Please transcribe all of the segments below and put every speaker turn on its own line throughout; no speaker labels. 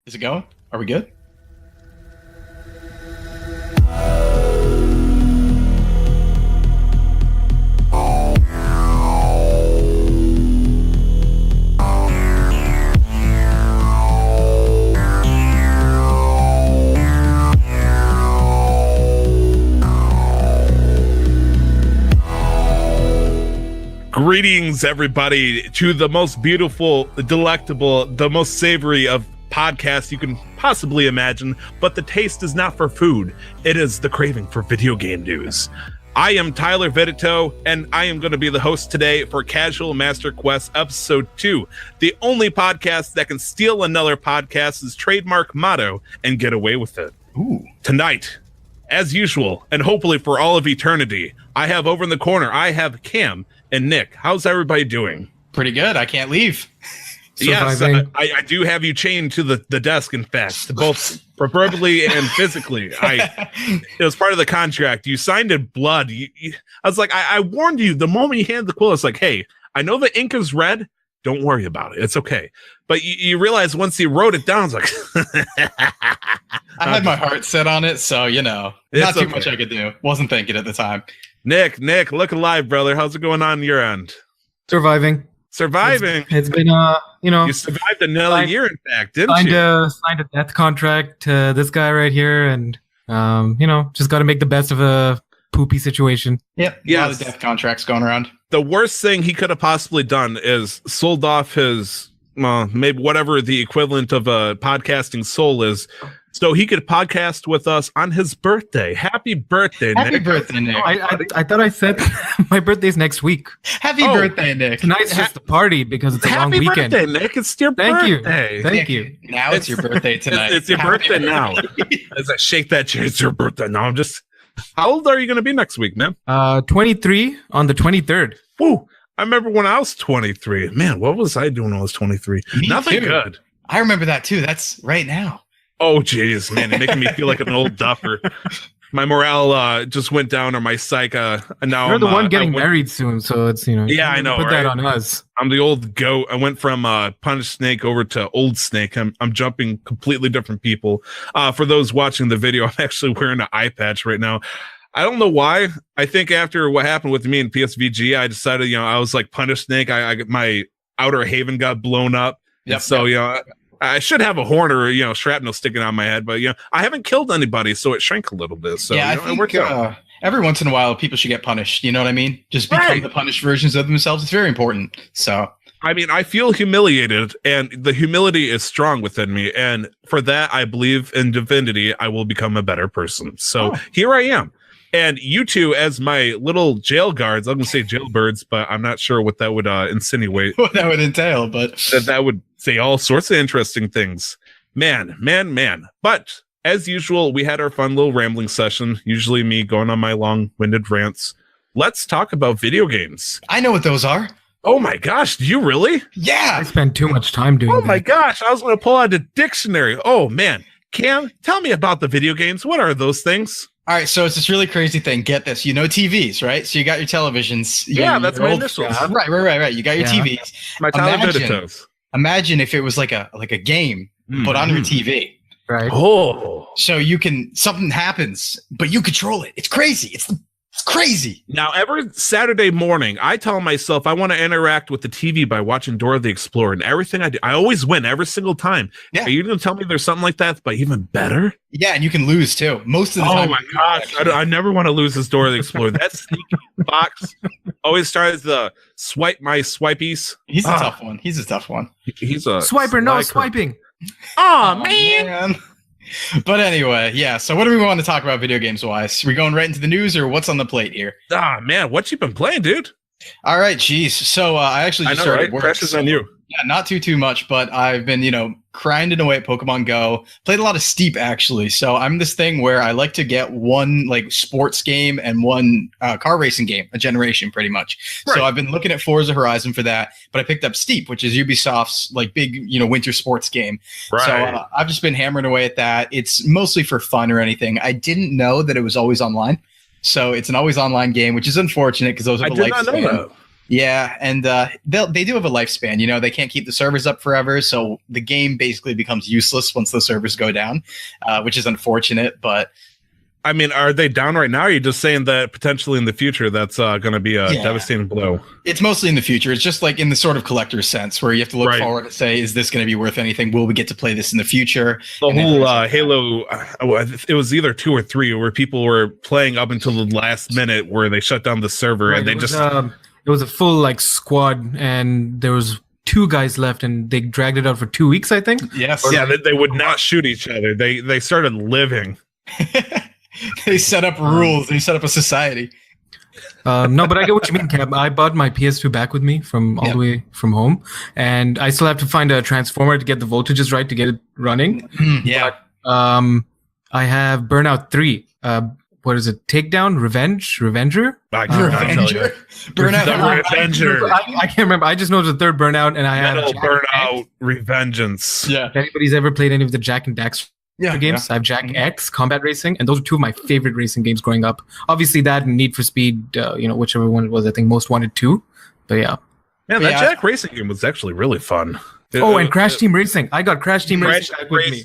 Is it going? Are we good?
Greetings, everybody, to the most beautiful, delectable, the most savory of podcasts you can possibly imagine, but the taste is not for food. It is the craving for video game news. I am Tyler Vidito, and I am going to be the host today for Casual Master Quest Episode 2, the only podcast that can steal another podcast's trademark motto and get away with it.
Ooh.
Tonight, as usual, and hopefully for all of eternity, I have over in the corner, I have Cam and Nick. How's everybody doing?
Pretty good. I can't leave.
Yes, I do have you chained to the desk, in fact, both verbally and physically. It was part of the contract. You signed in blood. I was like, I warned you the moment you handed the quill. It's like, hey, I know the ink is red. Don't worry about it. It's okay. But you realize once you wrote it down, it's like...
I had my heart set on it, so, not too much I could do. Wasn't thinking at the time.
Nick, look alive, brother. How's it going on your end?
Surviving.
It's
been
you survived another year, in fact, didn't you?
Signed a death contract to this guy right here, and just got to make the best of a poopy situation.
Yep.
Yeah,
a lot of death contracts going around.
The worst thing he could have possibly done is sold off his maybe whatever the equivalent of a podcasting soul is, so he could podcast with us on his birthday. Happy birthday, Nick.
Happy birthday, Nick.
I thought I said my birthday's next week.
Happy birthday, Nick.
Tonight's just a party because it's a long weekend.
Happy birthday, Nick. It's your birthday.
Thank you.
Now it's your birthday tonight.
It's your birthday now. As I shake that chair, it's your birthday now. How old are you going to be next week, man?
23 on the 23rd.
Woo. I remember when I was 23. Man, what was I doing when I was 23? Nothing good.
I remember that too. That's right now.
Oh, jeez, man. You're making me feel like an old duffer. My morale just went down, or my psych. Now
you're the one getting married soon, so it's,
Yeah, I know.
Put that on us.
I'm the old goat. I went from Punished Snake over to Old Snake. I'm jumping completely different people. For those watching the video, I'm actually wearing an eye patch right now. I don't know why. I think after what happened with me in PSVG, I decided, I was like Punished Snake. My outer haven got blown up.
Yep.
So, I should have a horn or, shrapnel sticking on my head, but, I haven't killed anybody, so it shrank a little bit. So,
yeah, I think,
it worked out.
Every once in a while, people should get punished. You know what I mean? Just become the punished versions of themselves. It's very important. So,
I mean, I feel humiliated, and the humility is strong within me. And for that, I believe in divinity, I will become a better person. So here I am. And you two, as my little jail guards, I'm going to say jailbirds, but I'm not sure what that would insinuate.
What that would entail, but
that would say all sorts of interesting things. Man. But as usual, we had our fun little rambling session, usually me going on my long-winded rants. Let's talk about video games.
I know what those are.
Oh my gosh, do you really?
Yeah.
I spend too much time doing that.
Oh my gosh, I was going to pull out a dictionary. Oh man. Cam, tell me about the video games. What are those things?
All right, so it's this really crazy thing. Get this, TVs, right? So you got your televisions.
That's my initials.
Right. You got your TVs.
My Tyler.
Imagine if it was like a game, but on your TV.
Right.
Oh.
So something happens, but you control it. It's crazy. It's crazy.
Now, every Saturday morning, I tell myself I want to interact with the TV by watching Dora the Explorer, and everything I do, I always win every single time.
Yeah.
Are you going to tell me there's something like that, but even better?
Yeah, and you can lose too. Most of the time.
Oh my gosh, I never want to lose this Dora the Explorer. That sneaky fox always starts the swipe my swipies.
He's a tough one. He's a
swiper. No swiping.
Oh man.
But anyway, yeah. So what do we want to talk about video games wise? Are we going right into the news, or what's on the plate here?
Man, what you been playing, dude?
All right, geez. So I actually just started work.
Pressure's on you.
Yeah, not too much, but I've been, grinding away at Pokemon Go. Played a lot of Steep, actually. So I'm this thing where I like to get one like sports game and one car racing game a generation, pretty much. Right. So I've been looking at Forza Horizon for that, but I picked up Steep, which is Ubisoft's like big, winter sports game. Right. So I've just been hammering away at that. It's mostly for fun or anything. I didn't know that it was always online. So it's an always online game, which is unfortunate because those are the life span. Yeah, and they do have a lifespan. They can't keep the servers up forever, so the game basically becomes useless once the servers go down, which is unfortunate. But
I mean, are they down right now? Or are you just saying that potentially in the future that's going to be a devastating blow?
It's mostly in the future. It's just like in the sort of collector's sense where you have to look forward and say, is this going to be worth anything? Will we get to play this in the future?
The whole Halo, it was either 2 or 3 where people were playing up until the last minute where they shut down the server and they
it was a full like squad and there was 2 guys left and they dragged it out for 2 weeks, I think.
Yes.
Yeah, they would not shoot each other. They started living.
They set up rules. They set up a society.
No, but I get what you mean, Cam. I bought my PS2 back with me from all the way from home, and I still have to find a transformer to get the voltages right to get it running.
Yeah.
But, I have Burnout 3. What is it? Takedown? Revenger?
Revenger? Burnout
Revenger.
I can't remember. I just know it's the third Burnout, and I have
Burnout Revengeance.
Yeah.
If anybody's ever played any of the Jack and Dax games, I have Jack X, Combat Racing, and those are 2 of my favorite racing games growing up. Obviously, that and Need for Speed, whichever one it was, I think Most Wanted 2. But yeah.
Yeah, that Jack Racing game was actually really fun.
And Crash Team Racing. I got Crash Team Racing.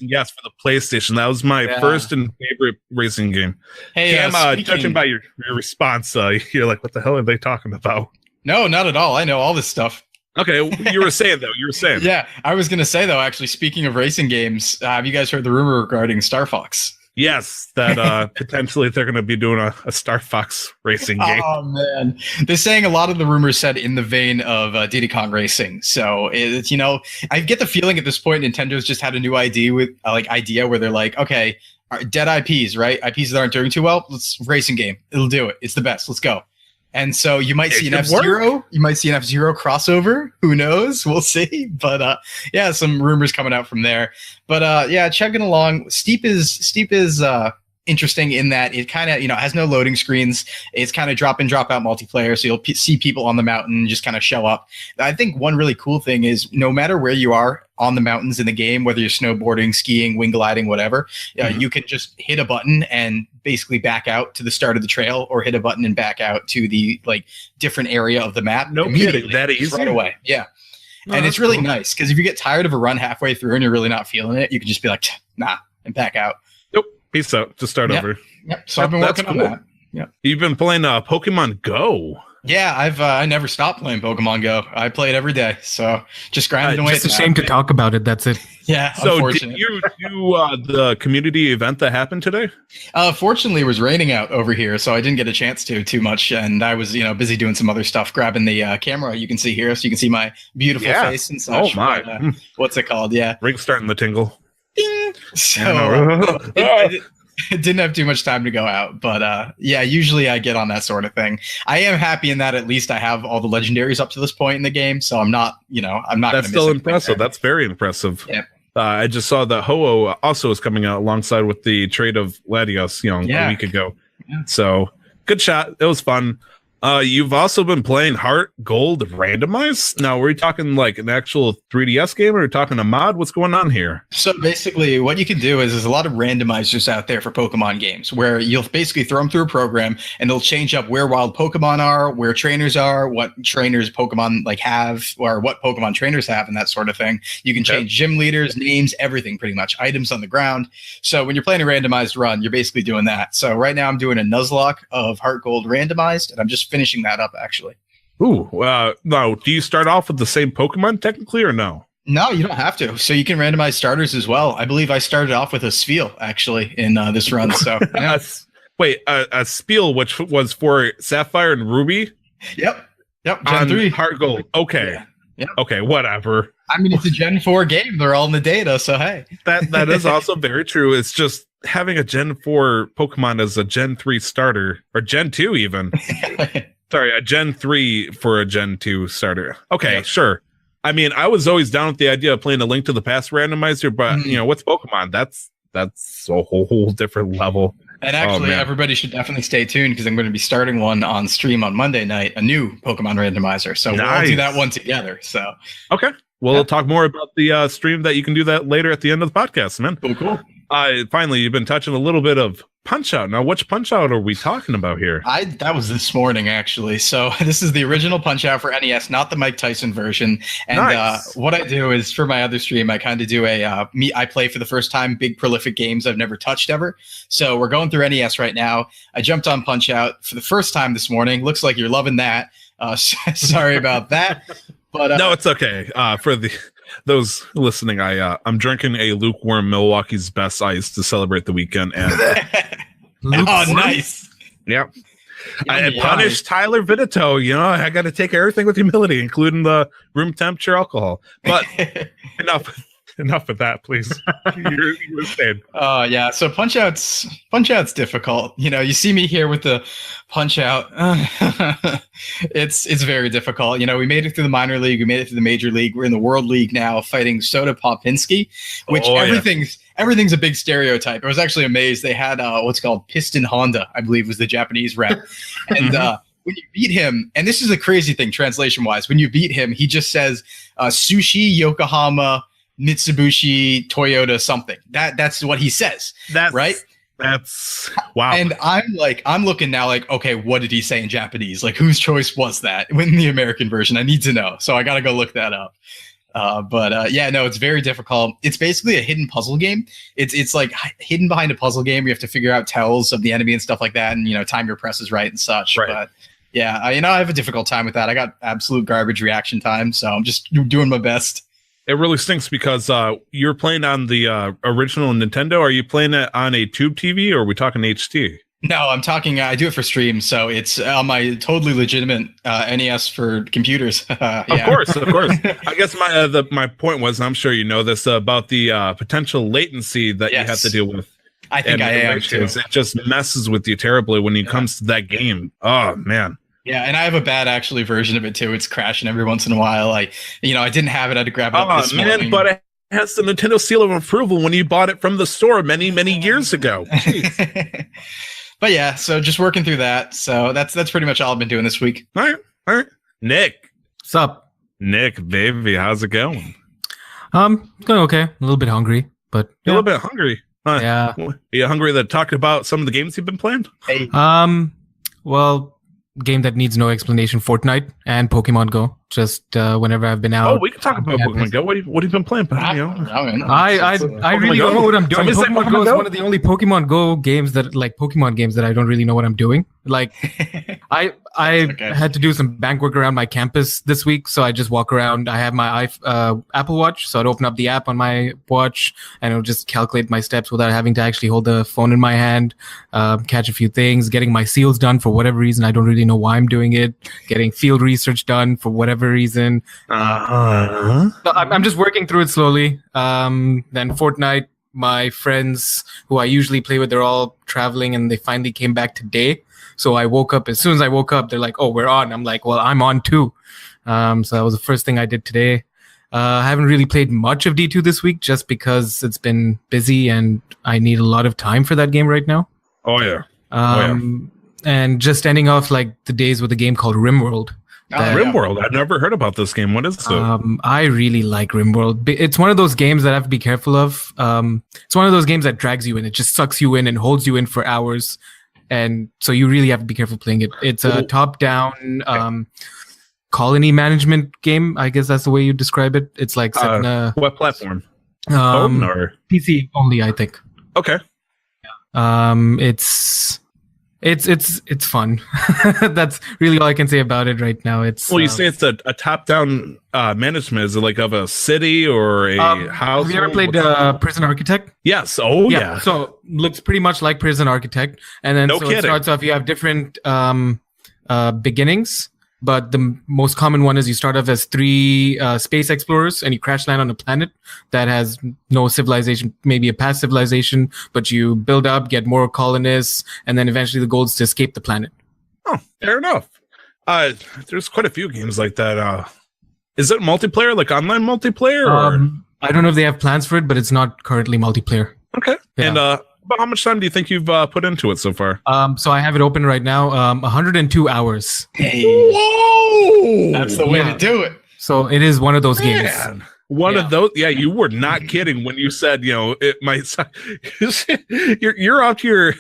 Yes, for the PlayStation. That was my first and favorite racing game. Hey, Cam, judging by your response, you're like, what the hell are they talking about?
No, not at all. I know all this stuff.
Okay, you were saying, though. You were saying.
Yeah, I was going to say, though, actually, speaking of racing games, have you guys heard the rumor regarding Star Fox?
Yes, that potentially they're going to be doing a Star Fox racing game.
Oh, man. They're saying a lot of the rumors said in the vein of Diddy Kong Racing. So, it's, I get the feeling at this point Nintendo's just had a new idea where they're like, okay, dead IPs, right? IPs that aren't doing too well, let's racing game. It'll do it. It's the best. Let's go. And so you might see an F-Zero. You might see an F-Zero crossover. Who knows? We'll see. But some rumors coming out from there. But chugging along. Steep is interesting in that it kind of has no loading screens. It's kind of drop in, drop out multiplayer. So you'll see people on the mountain just kind of show up. I think one really cool thing is no matter where you are on the mountains in the game, whether you're snowboarding, skiing, wing gliding, whatever, you can just hit a button and basically back out to the start of the trail, or hit a button and back out to the different area of the map.
No kidding, that easy?
Right away. Yeah. And it's really nice because if you get tired of a run halfway through and you're really not feeling it, you can just be like, nah, and back out.
Nope. Peace out. Just start over.
Yep. So I've been working on that. Yeah.
You've been playing Pokemon Go.
Yeah, I never stopped playing Pokemon Go. I play it every day, so just grinding away.
It's a shame to talk about it. That's it.
Yeah.
So did you do the community event that happened today?
Fortunately, it was raining out over here, so I didn't get a chance to too much, and I was busy doing some other stuff, grabbing the camera you can see here, so you can see my beautiful face and such.
Oh my!
What's it called? Yeah.
Ring's starting to tingle.
Ding! So it didn't have too much time to go out, but usually I get on that sort of thing. I am happy in that at least I have all the legendaries up to this point in the game, so I'm not. That's
still impressive. That's very impressive.
Yeah.
I just saw that Ho-Oh also is coming out alongside with the trade of Latios, a week ago. Yeah. So good shot. It was fun. You've also been playing Heart Gold Randomized. Now, were you talking like an actual 3DS game, or are you talking a mod? What's going on here?
So basically, what you can do is there's a lot of randomizers out there for Pokemon games where you'll basically throw them through a program and it'll change up where wild Pokemon are, where trainers are, what trainers Pokemon have, or what Pokemon trainers have, and that sort of thing. You can change gym leaders, names, everything pretty much, items on the ground. So when you're playing a randomized run, you're basically doing that. So right now I'm doing a Nuzlocke of Heart Gold Randomized, and I'm just finishing that up actually.
Ooh, no. Do you start off with the same Pokemon technically, or no?
No, you don't have to. So you can randomize starters as well. I believe I started off with a Spiel actually in this run. So yeah.
Wait, a Spiel which was for Sapphire and Ruby?
Yep. Gen 3
Heart Gold. Okay.
Yeah.
Okay, whatever.
I mean, it's a Gen 4 game. They're all in the data, so hey.
That is also very true. It's just having a Gen 4 Pokemon as a Gen 3 starter, or Gen 2 even. Sorry, a Gen 3 for a Gen 2 starter. Okay, sure. I mean, I was always down with the idea of playing a Link to the Past randomizer, but what's Pokemon? That's a whole different level.
And actually, everybody should definitely stay tuned because I'm going to be starting one on stream on Monday night, a new Pokemon randomizer. So we'll all do that one together. So
okay, we'll talk more about the stream that you can do that later at the end of the podcast, man.
Cool.
Finally, you've been touching a little bit of Punch-Out. Now, which Punch-Out are we talking about here?
That was this morning, actually. So this is the original Punch-Out for NES, not the Mike Tyson version. And
Nice.
what I do is, for my other stream, I kind of do I play for the first time big prolific games I've never touched ever. So we're going through NES right now. I jumped on Punch-Out for the first time this morning. Looks like you're loving that. Sorry about that. But
no, it's okay. For those listening, I'm drinking a lukewarm Milwaukee's Best Ice to celebrate the weekend. And
oh, nice.
Yeah. I punished Tyler Vitito. I got to take everything with humility, including the room temperature alcohol. But enough of that, please. You're staying.
Oh, yeah. So Punch-Out's difficult. You see me here with the Punch-Out. It's very difficult. We made it through the minor league. We made it through the major league. We're in the World League now, fighting Soda Popinski, which everything's a big stereotype. I was actually amazed. They had what's called Piston Honda, I believe was the Japanese rep. And when you beat him, and this is a crazy thing translation-wise, when you beat him, he just says Sushi, Yokohama, Mitsubishi, Toyota, something. That's what he says. Right?
That's wow.
And I'm looking now like, okay, what did he say in Japanese? Like, whose choice was that in the American version? I need to know. So I got to go look that up. Yeah, no, it's very difficult. It's basically a hidden puzzle game. It's like hidden behind a puzzle game. You have to figure out tells of the enemy and stuff like that, and time your presses right and such.
Right.
But yeah, I have a difficult time with that. I got absolute garbage reaction time, so I'm just doing my best.
It really stinks because you're playing on the original Nintendo. Are you playing it on a tube TV, or are we talking HT?
No, I'm talking. I do it for stream, so it's on my totally legitimate NES for computers. Yeah.
Of course. I guess my point was, and I'm sure you know this, about the potential latency that you have to deal with.
I think I am too.
It just messes with you terribly when it comes to that game. Oh man.
Yeah, and I have a bad actually version of it too. It's crashing every once in a while. I didn't have it. I had to grab it up this morning.
But it has the Nintendo seal of approval when you bought it from the store many years ago.
But yeah, so just working through that. So that's pretty much all I've been doing this week.
All right. Nick,
what's up?
Nick, baby, how's it going?
Going okay. A little bit hungry, but
You're a little bit hungry. Huh?
Yeah.
Are you hungry to talk about some of the games you've been playing?
Hey.
Well, game that needs no explanation: Fortnite and Pokemon Go. Just whenever I've been out.
Oh, we can talk about Pokemon Go. What have you been playing?
I really don't know what I'm doing. Pokemon Go is one of the only Pokemon Go games that I don't really know what I'm doing. Like, I had to do some bank work around my campus this week, so I just walk around. I have my Apple Watch, so I'd open up the app on my watch, and it'll just calculate my steps without having to actually hold the phone in my hand, catch a few things, getting my seals done for whatever reason. I don't really know why I'm doing it. Getting field research done for whatever reason. So I'm just working through it slowly. Then Fortnite, my friends who I usually play with, they're all traveling, and they finally came back today. So I woke up. As soon as I woke up, they're like, "Oh, we're on." I'm like, "Well, I'm on too." So that was the first thing I did today. I haven't really played much of D2 this week, just because it's been busy and I need a lot of time for that game right now.
Oh yeah.
And just ending off like the days with a game called RimWorld.
RimWorld. I've never heard about this game. What is it?
I really like RimWorld. It's one of those games that I have to be careful of. It's one of those games that drags you in. It just sucks you in and holds you in for hours. And so you really have to be careful playing it. It's a top-down colony management game. I guess that's the way you describe it. It's like set in a...
What platform? Phone or?
PC only, I think.
Okay.
It's fun. That's really all I can say about it right now.
You say it's a top-down management. Is it like of a city or a house?
Have you ever played Prison Architect?
Yes. Oh yeah.
So looks pretty much like Prison Architect, and then it starts off. You have different beginnings, but the most common one is you start off as 3 space explorers, and you crash land on a planet that has no civilization, maybe a past civilization, but you build up, get more colonists, and then eventually the goal is to escape the planet.
Oh, fair enough. There's quite a few games like that. Is it multiplayer, like online multiplayer? Or?
I don't know if they have plans for it, but it's not currently multiplayer.
Okay. Yeah. And about how much time do you think you've put into it so far?
So I have it open right now. 102 hours.
Hey.
Whoa!
That's the way to do it.
So it is one of those games.
One of those. Yeah, you were not kidding when you said, it might. You're out here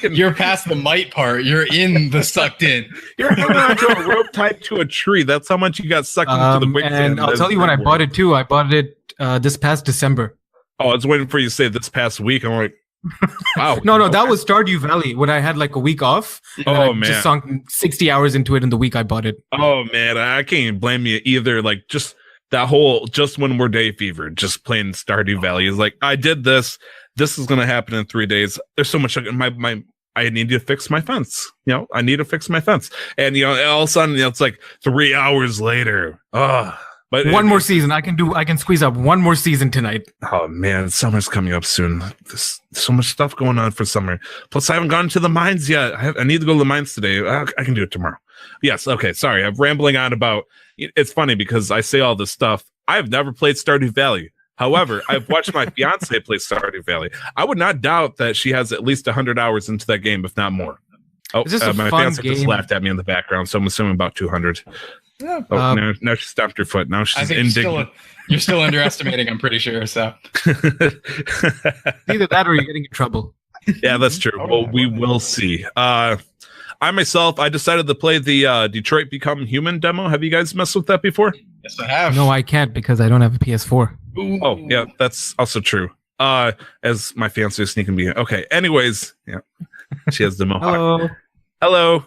You're past the might part. You're in the sucked in.
You're hanging onto a rope tied to a tree. That's how much you got sucked into the quicksand.
And I'll tell you when I bought it too. I bought it this past December.
Oh, I was waiting for you to say this past week. I'm like, wow.
No, that was Stardew Valley when I had like a week off.
Oh,
I
man.
just sunk 60 hours into it in the week I bought it.
Oh, man. I can't even blame you either. Like, just that whole, just when we're day fever, just playing Stardew Valley is like, I did this. This is going to happen in 3 days. There's so much. I need to fix my fence. I need to fix my fence. And, all of a sudden, it's like 3 hours later. But
one more season. I can squeeze up one more season tonight.
Oh man, summer's coming up soon. There's so much stuff going on for summer. Plus, I haven't gone to the mines yet. I need to go to the mines today. I can do it tomorrow. Yes. Okay. Sorry. I'm rambling on about. It's funny because I say all this stuff. I've never played Stardew Valley. However, I've watched my fiance play Stardew Valley. I would not doubt that she has at least 100 hours into that game, if not more. Oh, my fiance just laughed at me in the background, so I'm assuming about 200. Yeah. Oh, now she stopped her foot. Now she's indignant.
You're still underestimating, I'm pretty sure. So
either that or you're getting in trouble.
Yeah, that's true. Well, we will see. I decided to play the Detroit Become Human demo. Have you guys messed with that before?
Yes, I have.
No, I can't because I don't have a PS4.
Ooh. Oh, yeah, that's also true. As my fiance is sneaking me. Okay. Anyways, yeah, she has the mohawk. Hello.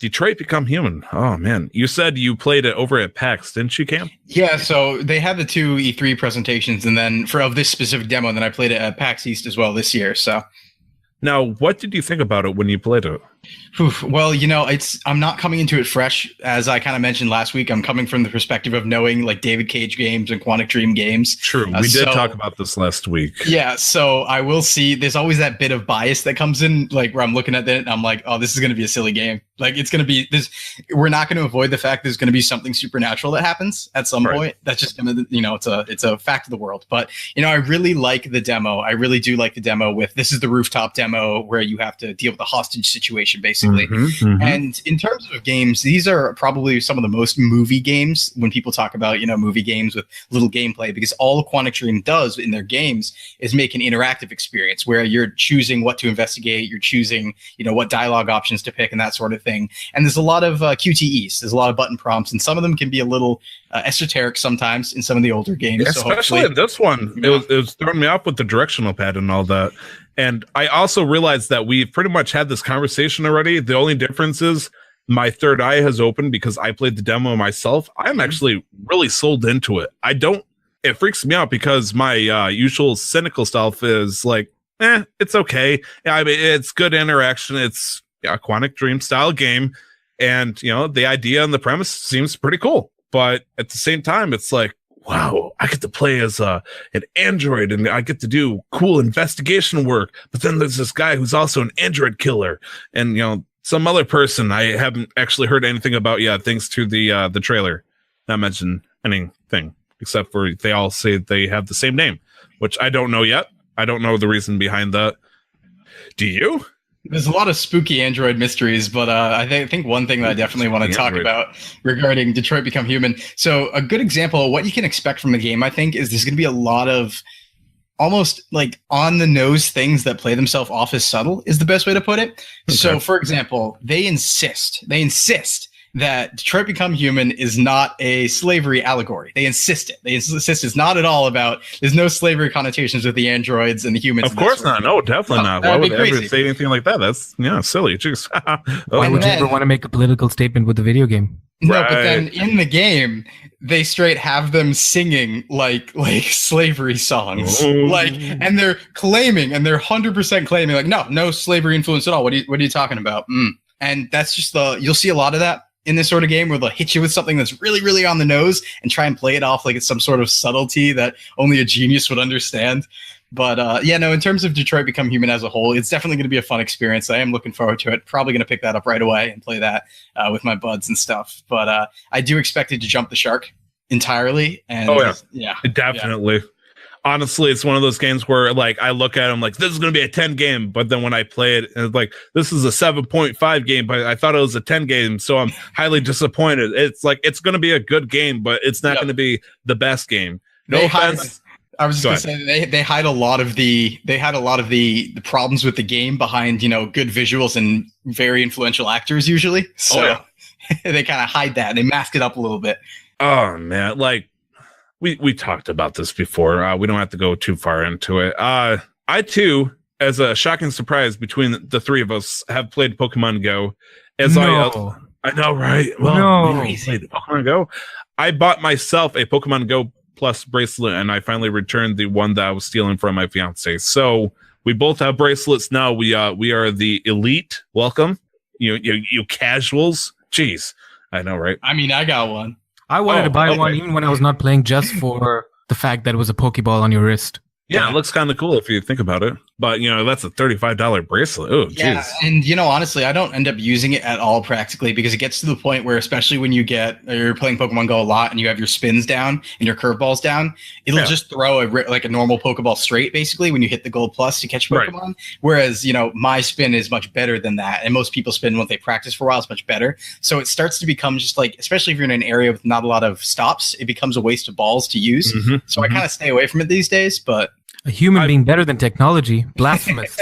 Detroit Become Human. Oh man, you said you played it over at PAX, didn't you, Cam?
Yeah, so they had the 2 E3 presentations, and then of this specific demo, and then I played it at PAX East as well this year. So
now, what did you think about it when you played it?
Well, I'm not coming into it fresh. As I kind of mentioned last week, I'm coming from the perspective of knowing like David Cage games and Quantic Dream games.
True. We did talk about this last week.
Yeah. So I will see. There's always that bit of bias that comes in, like where I'm looking at it and I'm like, oh, this is going to be a silly game. Like it's going to be this. We're not going to avoid the fact there's going to be something supernatural that happens at some point. That's just going to, it's a fact of the world. But, I really like the demo. I really do like the demo this is the rooftop demo where you have to deal with a hostage situation, basically. And in terms of games, these are probably some of the most movie games when people talk about, movie games with little gameplay, because all Quantic Dream does in their games is make an interactive experience where you're choosing what to investigate, you're choosing, what dialogue options to pick and that sort of thing. And there's a lot of QTEs, there's a lot of button prompts, and some of them can be a little esoteric sometimes in some of the older games.
Yeah, so especially in this one, it was throwing me off with the directional pad and all that. And I also realized that we've pretty much had this conversation already. The only difference is my third eye has opened because I played the demo myself. I'm actually really sold into it. It freaks me out because my usual cynical self is like, it's okay. I mean, it's good interaction. It's a Quantic Dream style game. And, the idea and the premise seems pretty cool. But at the same time, it's like, wow, I get to play as an android and I get to do cool investigation work. But then there's this guy who's also an android killer. And, some other person I haven't actually heard anything about yet, thanks to the trailer. Not mention anything, except for they all say they have the same name, which I don't know yet. I don't know the reason behind that. Do you?
There's a lot of spooky Android mysteries, but I think one thing that I definitely want to talk about regarding Detroit Become Human. So a good example of what you can expect from the game, I think, is there's going to be a lot of almost like on the nose things that play themselves off as subtle is the best way to put it. Okay. So, for example, they insist that Detroit Become Human is not a slavery allegory. They insist it's not at all about, there's no slavery connotations with the androids and the humans.
Of course not. No, definitely not. Why would they ever say anything like that? That's silly. Just,
why would you ever want to make a political statement with the video game?
No, but then in the game, they straight have them singing like slavery songs, and they're claiming, and they're 100% claiming like, no slavery influence at all. What are you talking about? And that's just you'll see a lot of that in this sort of game where they'll hit you with something that's really, really on the nose and try and play it off like it's some sort of subtlety that only a genius would understand. But in terms of Detroit Become Human as a whole, it's definitely going to be a fun experience. I am looking forward to it. Probably going to pick that up right away and play that with my buds and stuff. But I do expect it to jump the shark entirely. And
definitely. Yeah. Honestly, it's one of those games where like I look at them like this is going to be a 10 game, but then when I play it, it's like this is a 7.5 game, but I thought it was a 10 game, so I'm highly disappointed. It's like it's going to be a good game, but it's not going to be the best game. No offense.
I was just gonna say they hide a lot of the problems with the game behind good visuals and very influential actors usually. So they kind of hide that and they mask it up a little bit.
Oh man, like we talked about this before. We don't have to go too far into it. I too, as a shocking surprise between the three of us, have played Pokemon Go. I know, right? Well, played Pokemon Go. I bought myself a Pokemon Go Plus bracelet, and I finally returned the one that I was stealing from my fiance. So we both have bracelets now. We are the elite. Welcome, you casuals. Jeez, I know, right?
I mean, I got one.
I wanted to buy one even when I was not playing, just for the fact that it was a Pokeball on your wrist.
Yeah, it looks kind of cool if you think about it. But, that's a $35 bracelet. Oh, jeez.
Yeah, and, honestly, I don't end up using it at all practically because it gets to the point where, especially when you're playing Pokemon Go a lot and you have your spins down and your curveballs down, it'll just throw a normal Pokeball straight, basically, when you hit the Gold Plus to catch Pokemon. Right. Whereas, my spin is much better than that. And most people spin when they practice for a while, it's much better. So it starts to become just especially if you're in an area with not a lot of stops, it becomes a waste of balls to use. So I kind of stay away from it these days, but...
A human being better than technology. Blasphemous.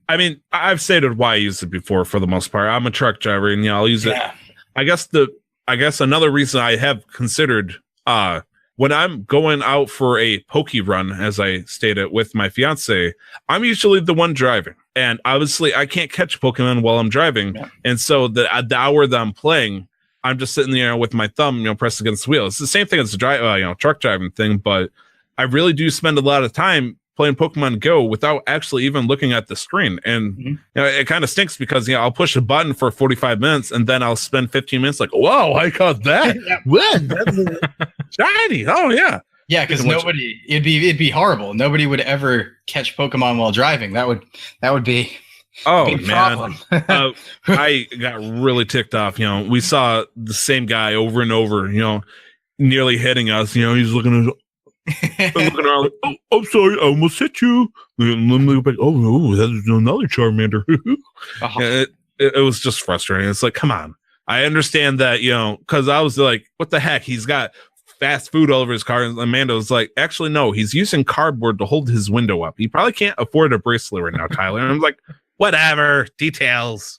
I mean, I've stated why I used it before for the most part. I'm a truck driver and I'll use it. I guess another reason I have considered when I'm going out for a Poke run, as I stated with my fiance, I'm usually the one driving. And obviously I can't catch Pokemon while I'm driving. Yeah. And so the hour that I'm playing, I'm just sitting there with my thumb, pressed against the wheel. It's the same thing as the truck driving thing, but I really do spend a lot of time playing Pokemon Go without actually even looking at the screen. And it kind of stinks because I'll push a button for 45 minutes and then I'll spend 15 minutes like, whoa, I caught that. That's shiny. Oh yeah.
Yeah, because it'd be horrible. Nobody would ever catch Pokemon while driving. That would be big
man. I got really ticked off. We saw the same guy over and over, nearly hitting us. He's looking at looking around like, oh, I'm sorry, I almost hit you. And then like, oh no, that's another Charmander. It was just frustrating. It's like, come on. I understand that, because I was like, what the heck? He's got fast food all over his car. And Amanda was like, actually, no, he's using cardboard to hold his window up. He probably can't afford a bracelet right now, Tyler. And I'm like, whatever, details.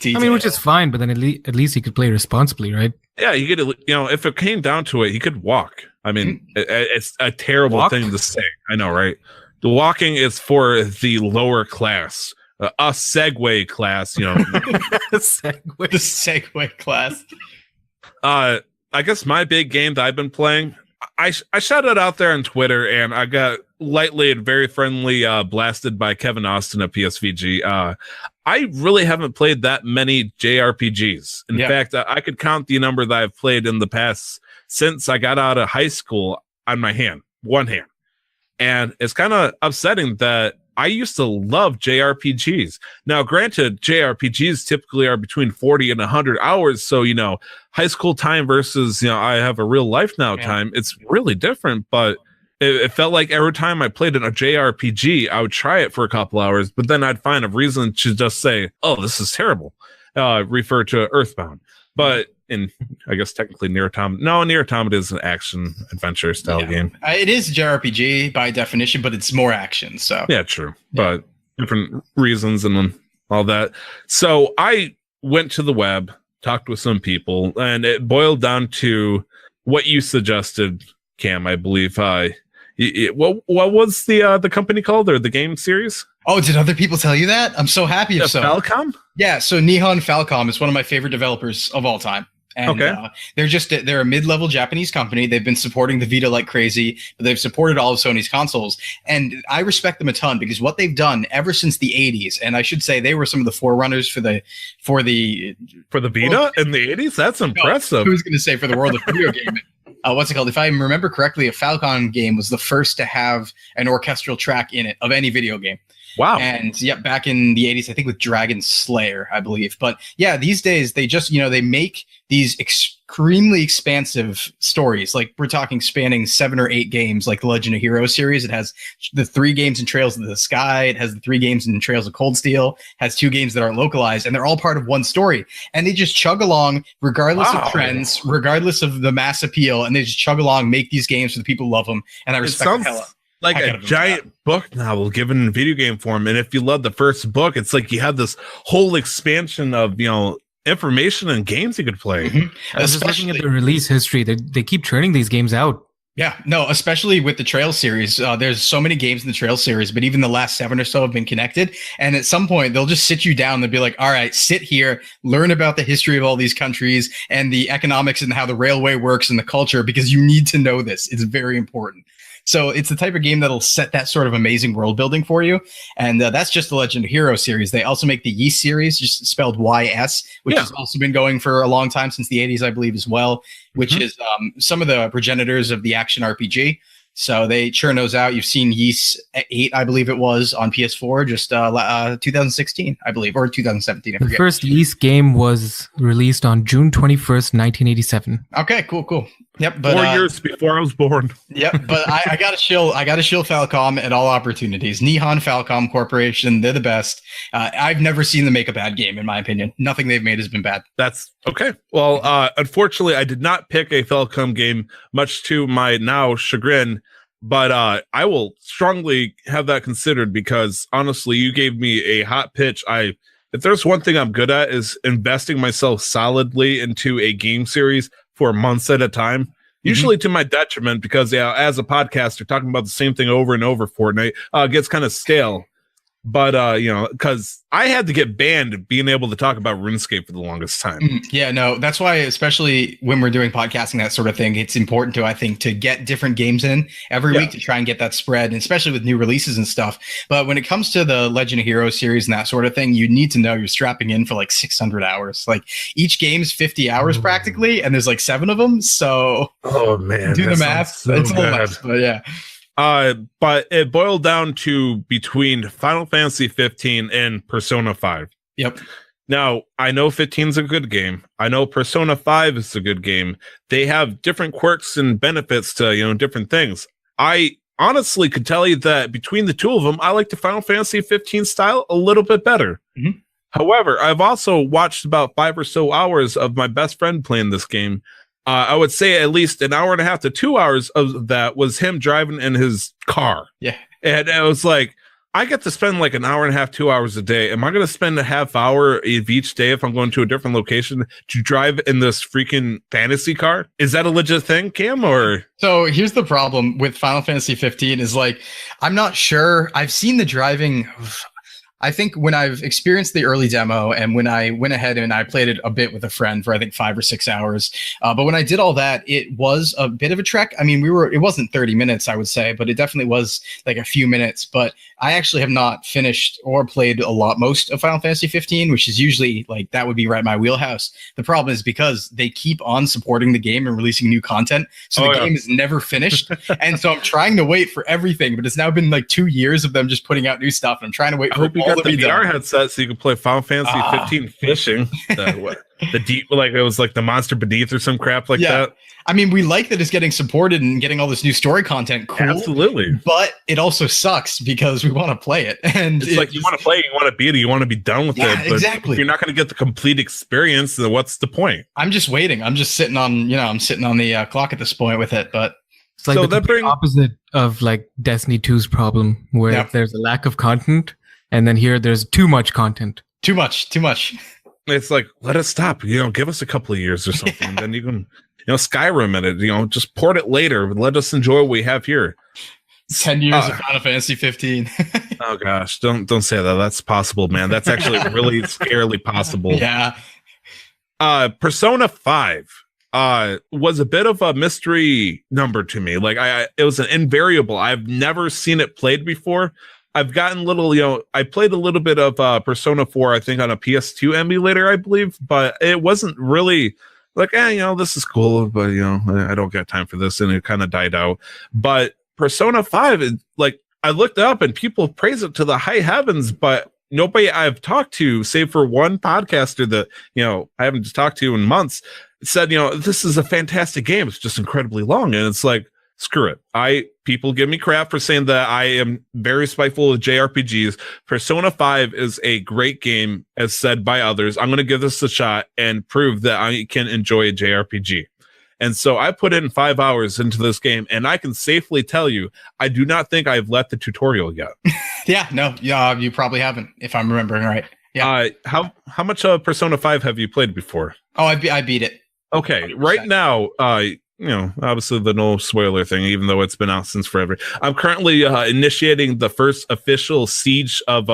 I mean, which is fine, but then at least he could play responsibly, right?
Yeah, he could, if it came down to it, he could walk. I mean, it's a terrible thing to say. I know, right? The walking is for the lower class, a Segway class, The
Segway class.
I guess my big game that I've been playing, I shouted it out there on Twitter, and I got lightly and very friendly blasted by Kevin Austin at PSVG. I really haven't played that many JRPGs. In fact, I could count the number that I've played in the past since I got out of high school on my one hand. And it's kind of upsetting that I used to love JRPGs. Now, granted, JRPGs typically are between 40 and 100 hours. So, high school time versus, I have a real life now time. It's really different, but it felt like every time I played in a JRPG, I would try it for a couple hours, but then I'd find a reason to just say, oh, this is terrible. Refer to Earthbound. But I guess technically Nier Automata. No, Nier Automata is an action adventure style game.
It is JRPG by definition, but it's more action. So
yeah, true. But different reasons and all that. So I went to the web, talked with some people, and it boiled down to what you suggested, Cam, I believe. What was the company called, or the game series?
Oh, did other people tell you that? I'm so happy.
Falcom?
Yeah, so Nihon Falcom is one of my favorite developers of all time. And they're a mid-level Japanese company. They've been supporting the Vita like crazy, but they've supported all of Sony's consoles. And I respect them a ton because what they've done ever since the 80s, and I should say they were some of the forerunners for the
Vita in the 80s? That's impressive.
Who's going to say for the world of video gaming? What's it called? If I remember correctly, a Falcon game was the first to have an orchestral track in it of any video game.
Wow.
And back in the 80s, I think with Dragon Slayer, I believe. But yeah, these days they just, they make these extremely expansive stories. Like we're talking spanning 7 or 8 games, like the Legend of Heroes series. It has the 3 games in Trails of the Sky. It has the 3 games in Trails of Cold Steel, has 2 games that are localized, and they're all part of one story. And they just chug along regardless of trends, regardless of the mass appeal. And they just chug along, make these games for the people who love them. And I respect the hell out.
like a giant book novel given in video game form. And if you love the first book, it's like you have this whole expansion of, information and games you could play.
I was just looking at the release history. They keep churning these games out.
Yeah, no, especially with the Trail series. There's so many games in the Trail series, but even the last 7 or so have been connected. And at some point, they'll just sit you down and be like, all right, sit here, learn about the history of all these countries and the economics and how the railway works and the culture, because you need to know this. It's very important. So it's the type of game that'll set that sort of amazing world building for you. And that's just the Legend of Heroes series. They also make the Ys series, just spelled YS, which has also been going for a long time, since the 80s, I believe, as well, which is some of the progenitors of the action RPG. So they churn those out. You've seen Ys 8, I believe it was, on PS4, just 2016, I believe, or 2017. I forget.
The first Ys game was released on June 21st, 1987.
Okay, cool. Yep, but
4 years before I was born.
Yep, but I gotta shill Falcom at all opportunities. Nihon Falcom Corporation, they're the best. I've never seen them make a bad game, in my opinion. Nothing they've made has been bad.
That's okay. Well, unfortunately, I did not pick a Falcom game, much to my now chagrin. But I will strongly have that considered, because honestly, you gave me a hot pitch. If there's one thing I'm good at, is investing myself solidly into a game series for months at a time, usually to my detriment, because as a podcaster, talking about the same thing over and over Fortnite gets kind of stale. But because I had to get banned being able to talk about RuneScape for the longest time.
Yeah, no, that's why, especially when we're doing podcasting, that sort of thing, it's important to get different games in every week to try and get that spread, and especially with new releases and stuff. But when it comes to the Legend of Heroes series and that sort of thing, you need to know you're strapping in for like 600 hours. Like each game's 50 hours practically, and there's like 7 of them. So
man,
do the math.
So
it's a little mess, but yeah.
But it boiled down to between Final Fantasy 15 and Persona 5.
Yep.
Now, I know 15 is a good game. I know Persona 5 is a good game. They have different quirks and benefits to, different things. I honestly could tell you that between the two of them, I like the Final Fantasy 15 style a little bit better. However, I've also watched about 5 or so hours of my best friend playing this game. I would say at least an hour and a half to 2 hours of that was him driving in his car.
Yeah.
And I was like, I get to spend like an hour and a half, 2 hours a day. Am I going to spend a half hour of each day if I'm going to a different location to drive in this freaking fantasy car? Is that a legit thing, Cam? Or
so here's the problem with Final Fantasy 15 is like, I'm not sure. I've seen the driving. I think when I've experienced the early demo and when I went ahead and I played it a bit with a friend for I think 5 or 6 hours, but when I did all that, it was a bit of a trek. I mean, it wasn't 30 minutes, I would say, but it definitely was like a few minutes. But I actually have not finished or played most of Final Fantasy 15, which is usually like that would be right in my wheelhouse. The problem is because they keep on supporting the game and releasing new content, so the game is never finished. And so I'm trying to wait for everything, but it's now been like 2 years of them just putting out new stuff, and I'm trying to wait for
got the VR headset so you can play Final Fantasy 15 fishing. The deep, like it was like the Monster Beneath or some crap like that.
I mean, we like that it's getting supported and getting all this new story content. Cool.
Absolutely.
But it also sucks because we want to play it. And
it's like you want to play it, you want to beat it, you want to be done with it. But
exactly.
If you're not going to get the complete experience, then what's the point?
I'm just waiting. I'm just sitting on, I'm sitting on the clock at this point with it. But
it's like the opposite of like Destiny 2's problem, where there's a lack of content. And then here, there's too much content.
Too much.
It's like, let us stop. Give us a couple of years or something. And then you can, Skyrim it. Just port it later. But let us enjoy what we have here.
10 years of Final Fantasy 15.
Oh gosh, don't say that. That's possible, man. That's actually really scarily possible.
Yeah.
Persona 5 was a bit of a mystery number to me. Like it was an invariable. I've never seen it played before. I've gotten I played a little bit of Persona 4, I think on a PS2 emulator, I believe, but it wasn't really like, this is cool, but, I don't got time for this. And it kind of died out. But Persona 5, I looked up and people praise it to the high heavens, but nobody I've talked to, save for one podcaster that, I haven't talked to in months, said, this is a fantastic game. It's just incredibly long. And it's like, screw it. People give me crap for saying that I am very spiteful of JRPGs. Persona 5 is a great game, as said by others. I'm going to give this a shot and prove that I can enjoy a JRPG. And so I put in 5 hours into this game, and I can safely tell you, I do not think I've left the tutorial yet.
You probably haven't, if I'm remembering right. Yeah.
How much of Persona 5 have you played before?
Oh, I beat it.
Okay, right now, obviously the no spoiler thing, even though it's been out since forever. I'm currently initiating the first official siege of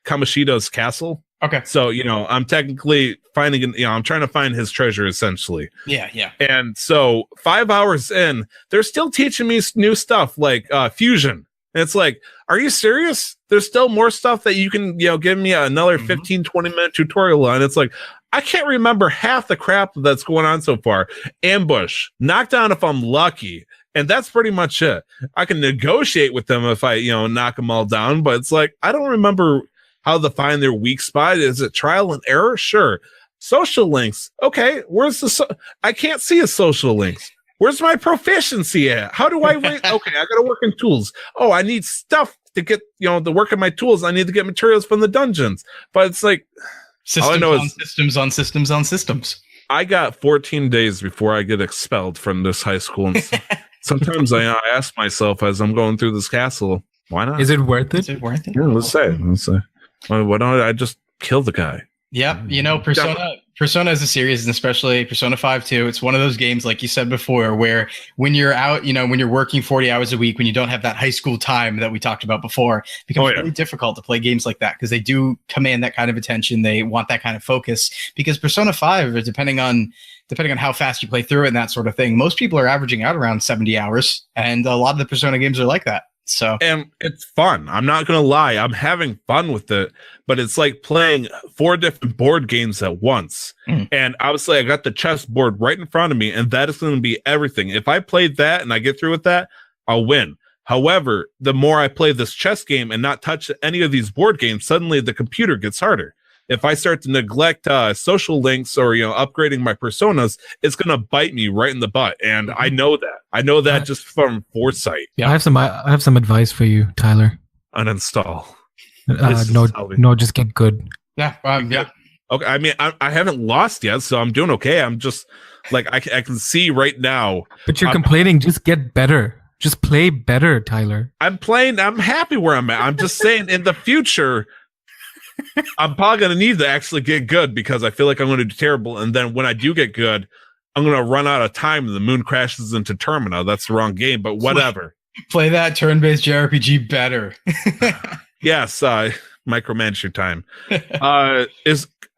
Kamoshida's castle.
Okay.
So, I'm technically I'm trying to find his treasure, essentially.
Yeah.
And so 5 hours in, they're still teaching me new stuff like fusion. And it's like, are you serious? There's still more stuff that you can, give me another 15, 20-minute tutorial on. It's like, I can't remember half the crap that's going on so far. Ambush, knockdown if I'm lucky. And that's pretty much it. I can negotiate with them if I, knock them all down. But it's like, I don't remember how to find their weak spot. Is it trial and error? Sure. Social links. Okay. Where's I can't see a social links. Where's my proficiency at? How do I rate? Okay, I got to work in tools. Oh, I need stuff to get, the work in my tools. I need to get materials from the dungeons. But it's like,
systems on systems.
I got 14 days before I get expelled from this high school. And sometimes I ask myself as I'm going through this castle, why not?
Is it worth it?
Yeah, let's say. Why don't I just kill the guy?
Yep. Persona is a series, and especially Persona 5 too. It's one of those games, like you said before, where when you're out, when you're working 40 hours a week, when you don't have that high school time that we talked about before, it becomes really difficult to play games like that because they do command that kind of attention. They want that kind of focus because Persona 5, depending on how fast you play through it and that sort of thing, most people are averaging out around 70 hours, and a lot of the Persona games are like that. And
it's fun. I'm not going to lie. I'm having fun with it, but it's like playing 4 different board games at once. And obviously I got the chessboard right in front of me, and that is going to be everything. If I played that and I get through with that, I'll win. However, the more I play this chess game and not touch any of these board games, suddenly the computer gets harder. If I start to neglect social links or upgrading my personas, it's gonna bite me right in the butt, and I know that. I know that just from foresight.
Yeah, I have some advice for you, Tyler.
Uninstall.
No, just get good.
Yeah.
Okay. I mean, I haven't lost yet, so I'm doing okay. I'm just like I can see right now.
But you're complaining. Just get better. Just play better, Tyler.
I'm happy where I'm at. I'm just saying, in the future, I'm probably going to need to actually get good because I feel like I'm going to do terrible. And then when I do get good, I'm going to run out of time and the moon crashes into Termina. That's the wrong game, but whatever.
Play that turn-based JRPG better.
Yes, micromanage your time. I'm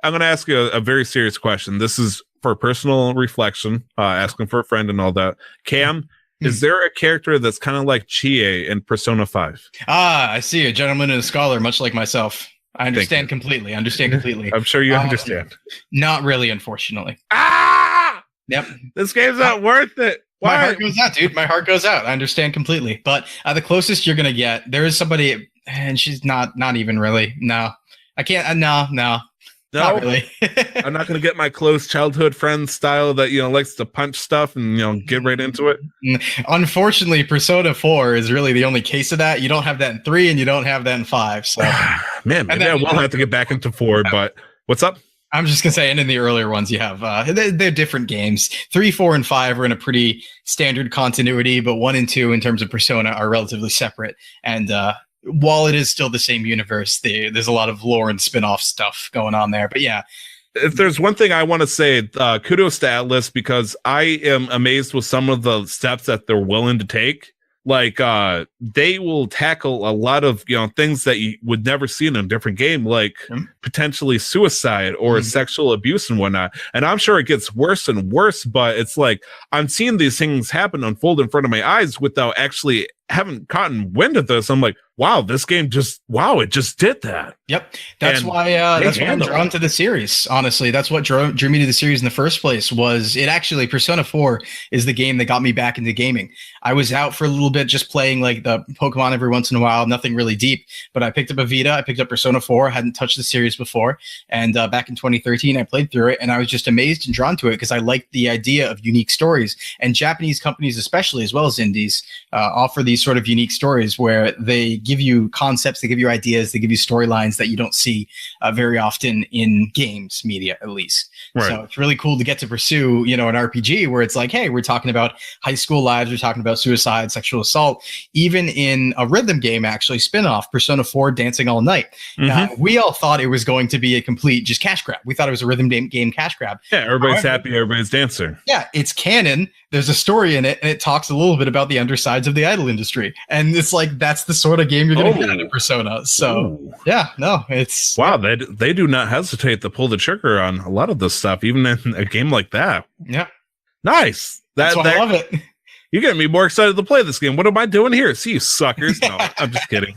going to ask you a very serious question. This is for personal reflection, asking for a friend and all that. Cam, is there a character that's kind of like Chie in Persona 5?
I see. A gentleman and a scholar, much like myself. I understand completely. I'm
sure you understand.
Not really, unfortunately. Yep.
This game's not worth it. Why?
My heart goes out, dude. My heart goes out. I understand completely. But the closest you're going to get, there is somebody, and she's not even really. No. I can't. No. Not really.
I'm not going to get my close childhood friend style that, likes to punch stuff and, get right into it.
Unfortunately, Persona 4 is really the only case of that. You don't have that in 3 and you don't have that in 5. So,
man, maybe I will have to get back into 4, but what's up?
I'm just going to say, and in the earlier ones, you have, they're different games. 3, 4, and 5 are in a pretty standard continuity, but 1 and 2 in terms of Persona are relatively separate. And, while it is still the same universe, there's a lot of lore and spin-off stuff going on there. But yeah.
If there's one thing I want to say, kudos to Atlas, because I am amazed with some of the steps that they're willing to take. Like, they will tackle a lot of, things that you would never see in a different game, like potentially suicide or sexual abuse and whatnot. And I'm sure it gets worse and worse, but it's like, I'm seeing these things happen, unfold in front of my eyes without actually haven't gotten wind of this. I'm like, wow, this game it just did that.
Yep. That's why I'm drawn to the series. Honestly, that's what drew me to the series in the first place. Was it actually Persona 4 is the game that got me back into gaming. I was out for a little bit just playing like the Pokemon every once in a while, nothing really deep, but I picked up a Vita, I picked up Persona 4, hadn't touched the series before. And back in 2013, I played through it and I was just amazed and drawn to it because I liked the idea of unique stories, and Japanese companies, especially as well as indies, offer these sort of unique stories where they give you concepts, they give you ideas, they give you storylines that you don't see very often in games media, at least. Right. So it's really cool to get to pursue, an RPG where it's like, hey, we're talking about high school lives, we're talking about suicide, sexual assault, even in a rhythm game, actually, spin-off, Persona 4 Dancing All Night. We all thought it was going to be a complete just cash grab. We thought it was a rhythm game cash grab.
Yeah, everybody's happy, everybody's dancing.
Yeah, it's canon. There's a story in it, and it talks a little bit about the undersides of the idol industry. And it's like, that's the sort of game you're going to get out of Persona. So, it's...
Wow, they do not hesitate to pull the trigger on a lot of this stuff, even in a game like that.
Yeah.
Nice.
I love it.
You're getting me more excited to play this game. What am I doing here? See, you suckers. No, I'm just kidding.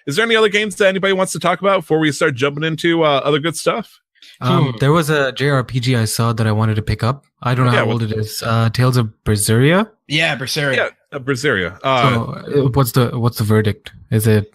Is there any other games that anybody wants to talk about before we start jumping into other good stuff?
There was a JRPG I saw that I wanted to pick up. I don't know how old it is. Tales of Berseria?
Yeah, Berseria.
Yeah, Berseria.
So what's the verdict? Is it...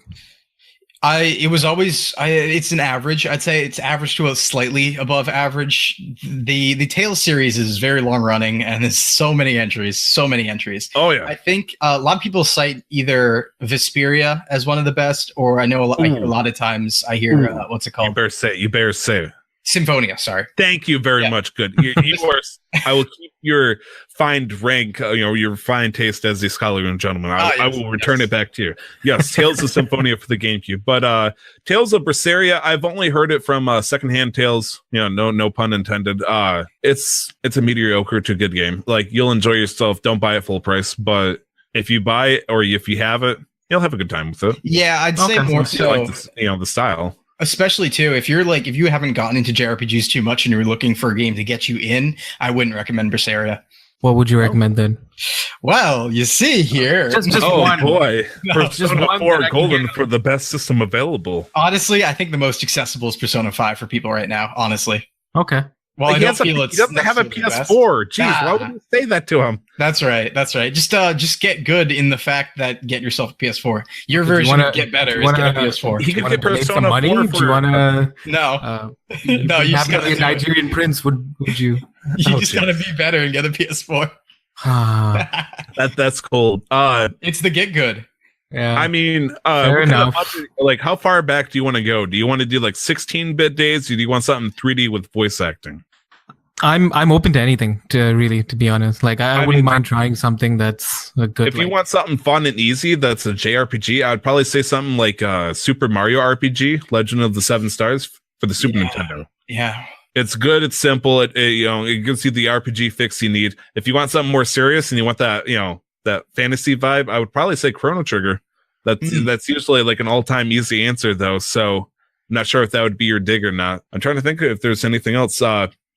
it's an average. I'd say it's average to a slightly above average. The Tales series is very long running and there's so many entries.
Oh yeah.
I think a lot of people cite either Vesperia as one of the best, or I know a lot of times I hear what's it called?
You better say
Symphonia, sorry.
Thank you very much. Good. You are, I will keep your fine rank, your fine taste as a scholar and gentleman. I will return it back to you. Yes, Tales of Symphonia for the GameCube. But Tales of Berseria, I've only heard it from secondhand tales. No pun intended. It's a mediocre to good game. Like, you'll enjoy yourself. Don't buy it full price. But if you buy it or if you have it, you'll have a good time with it.
Yeah, I'd say more so.
Like the style.
Especially too, if you haven't gotten into JRPGs too much and you're looking for a game to get you in, I wouldn't recommend Berseria.
What would you recommend then?
Well, you see here.
Just one.
Boy. Persona 4 Golden for the best system available.
Honestly, I think the most accessible is Persona 5 for people right now, honestly.
Okay.
Well,
he doesn't have a PS4. Jeez, why would you say that to him?
That's right. Just get good in the fact that get yourself a PS4. Your version of get better is get a PS4.
He could get Persona
money.
4
Do you want to?
No.
No, you have to be a Nigerian prince. Would you?
You just gotta be better and get a PS4.
That's cool.
It's the get good.
Yeah.
I mean,
fair enough.
Like, how far back do you want to go? Do you want to do like 16-bit days? Or do you want something 3D with voice acting?
I'm open to anything, to be honest. Like, I wouldn't mind trying something that's a good.
If you want something fun and easy, that's a JRPG. I'd probably say something like Super Mario RPG, Legend of the Seven Stars for the Super Nintendo.
Yeah,
it's good. It's simple. It gives you the RPG fix you need. If you want something more serious and you want that that fantasy vibe, I would probably say Chrono Trigger. That's usually like an all-time easy answer though. So I'm not sure if that would be your dig or not. I'm trying to think if there's anything else.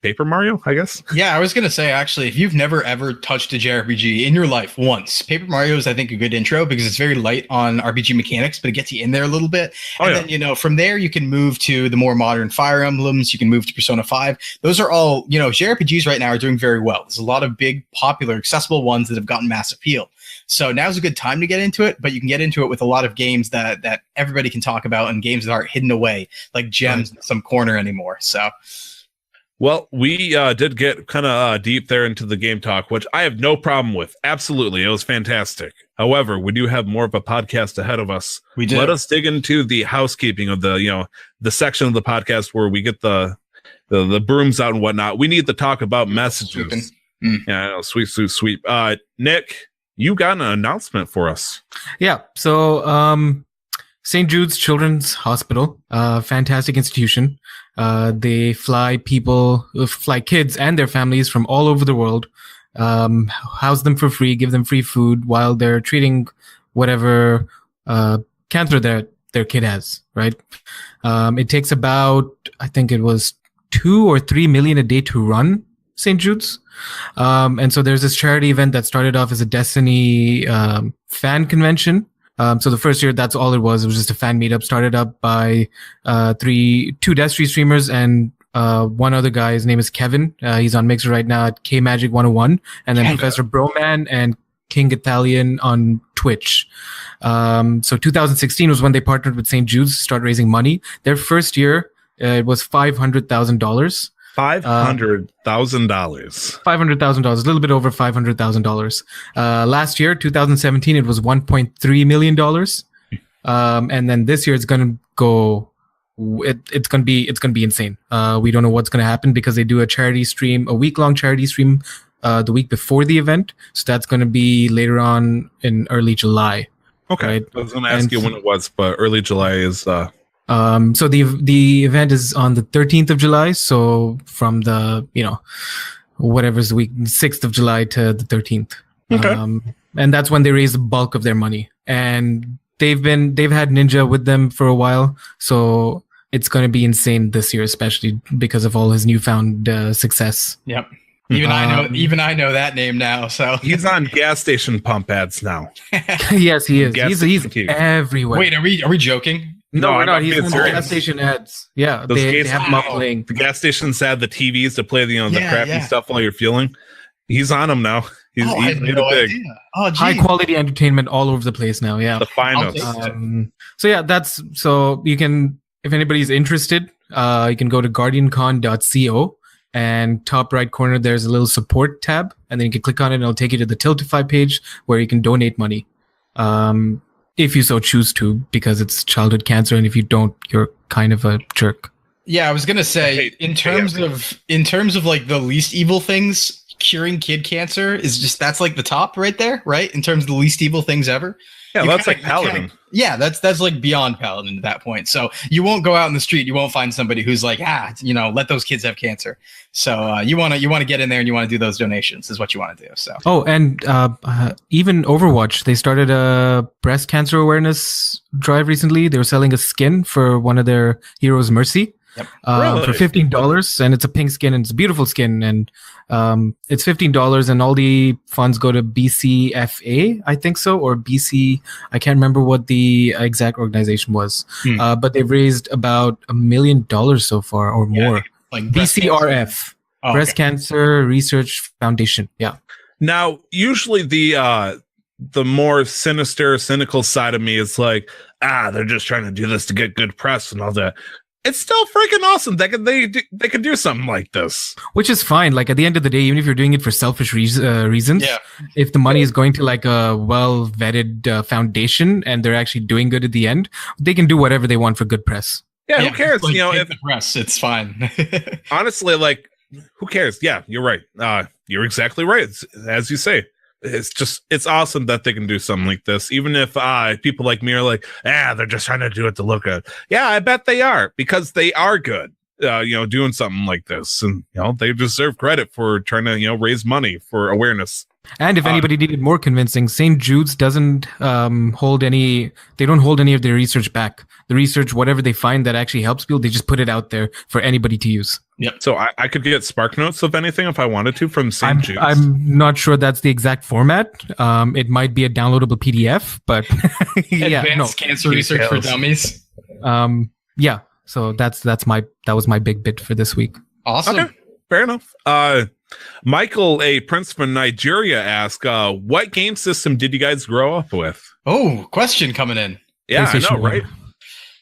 Paper Mario, I guess. Yeah,
I was going to say, actually, if you've never ever touched a JRPG in your life once, Paper Mario is, I think, a good intro because it's very light on RPG mechanics, but it gets you in there a little bit. Then, from there, you can move to the more modern Fire Emblems. You can move to Persona 5. Those are all, JRPGs right now are doing very well. There's a lot of big, popular, accessible ones that have gotten mass appeal. So now's a good time to get into it, but you can get into it with a lot of games that everybody can talk about and games that aren't hidden away like gems in some corner anymore. So...
Well, we did get kind of deep there into the game talk, which I have no problem with. Absolutely. It was fantastic. However, we do have more of a podcast ahead of us.
We do.
Let us dig into the housekeeping of the section of the podcast where we get the brooms out and whatnot. We need to talk about messages. Yeah, I know. Sweet. Nick, you got an announcement for us.
Yeah. So, St. Jude's Children's Hospital, fantastic institution. They fly kids and their families from all over the world, house them for free, give them free food while they're treating whatever cancer their kid has, right? It takes about, I think it was 2 or 3 million a day to run St. Jude's. And so there's this charity event that started off as a Destiny fan convention. So the first year, that's all it was. It was just a fan meetup started up by two Destiny streamers and one other guy. His name is Kevin. He's on Mixer right now at KMagic101. And then Professor Broman and King Italian on Twitch. So 2016 was when they partnered with St. Jude's to start raising money. Their first year, it was $500,000.
$500,000.
$500,000, a little bit over $500,000. Last year, 2017, it was $1.3 million. And then this year, it's gonna go. It's gonna be insane. We don't know what's gonna happen because they do a charity stream, a week-long charity stream, the week before the event. So that's gonna be later on in early July.
Okay, right? I was gonna ask you when it was, but early July is. So
the event is on the 13th of July. So from the whatever's the week, 6th of July to the 13th.
Okay,
and that's when they raise the bulk of their money. And they've had Ninja with them for a while, so it's going to be insane this year, especially because of all his newfound success.
Yep. Even I know that name now. So
he's on gas station pump ads now.
Yes, he is. He's everywhere.
Wait, are we joking?
No, we're not. He's on gas station ads. Yeah, they have him up playing.
The gas stations had the TVs to play the crappy stuff while you're fueling. He's on them now. He's made it big.
High quality entertainment all over the place now. Yeah,
the finest.
So you can, if anybody's interested, you can go to guardiancon.co, and top right corner there's a little support tab, and then you can click on it and it'll take you to the Tiltify page where you can donate money, if you so choose to, because it's childhood cancer, and if you don't, you're kind of a jerk.
Yeah, I was gonna say in terms of like the least evil things. Curing kid cancer is just, that's like the top right there, right? In terms of the least evil things ever.
Yeah, that's like Paladin.
Yeah, that's like beyond Paladin at that point. So you won't go out in the street, you won't find somebody who's like, let those kids have cancer. So you want to get in there and you want to do those donations is what you want to do. So
and even Overwatch, they started a breast cancer awareness drive recently. They were selling a skin for one of their heroes, Mercy.
Yep.
For $15, and it's a pink skin, and it's a beautiful skin, and it's $15, and all the funds go to BCFA, I think so, or BC. I can't remember what the exact organization was, but they've raised about $1 million so far or more.
Like
BCRF, Breast Cancer Research Foundation. Yeah.
Now, usually the more sinister, cynical side of me is like, they're just trying to do this to get good press and all that. It's still freaking awesome. They could do something like this,
which is fine. Like at the end of the day, even if you're doing it for selfish reasons, if the money is going to like a well vetted foundation and they're actually doing good at the end, they can do whatever they want for good press.
Yeah, who cares?
Like, if the press, it's fine.
Honestly, like, who cares? Yeah, you're right. You're exactly right. As you say. It's awesome that they can do something like this, even if people like me are like, they're just trying to do it to look good. Yeah, I bet they are, because they are good, doing something like this, and they deserve credit for trying to raise money for awareness.
And if anybody needed more convincing, St. Jude's doesn't hold any. They don't hold any of their research back. The research, whatever they find that actually helps people, they just put it out there for anybody to use.
Yep. So I could get Spark Notes of anything if I wanted to from St. Jude's.
I'm not sure that's the exact format. It might be a downloadable PDF, but
Advanced cancer research for dummies.
So that was my big bit for this week.
Awesome.
Okay. Fair enough. Michael, a prince from Nigeria, asked, what game system did you guys grow up with?
Oh, question coming in.
Yeah, I know, right?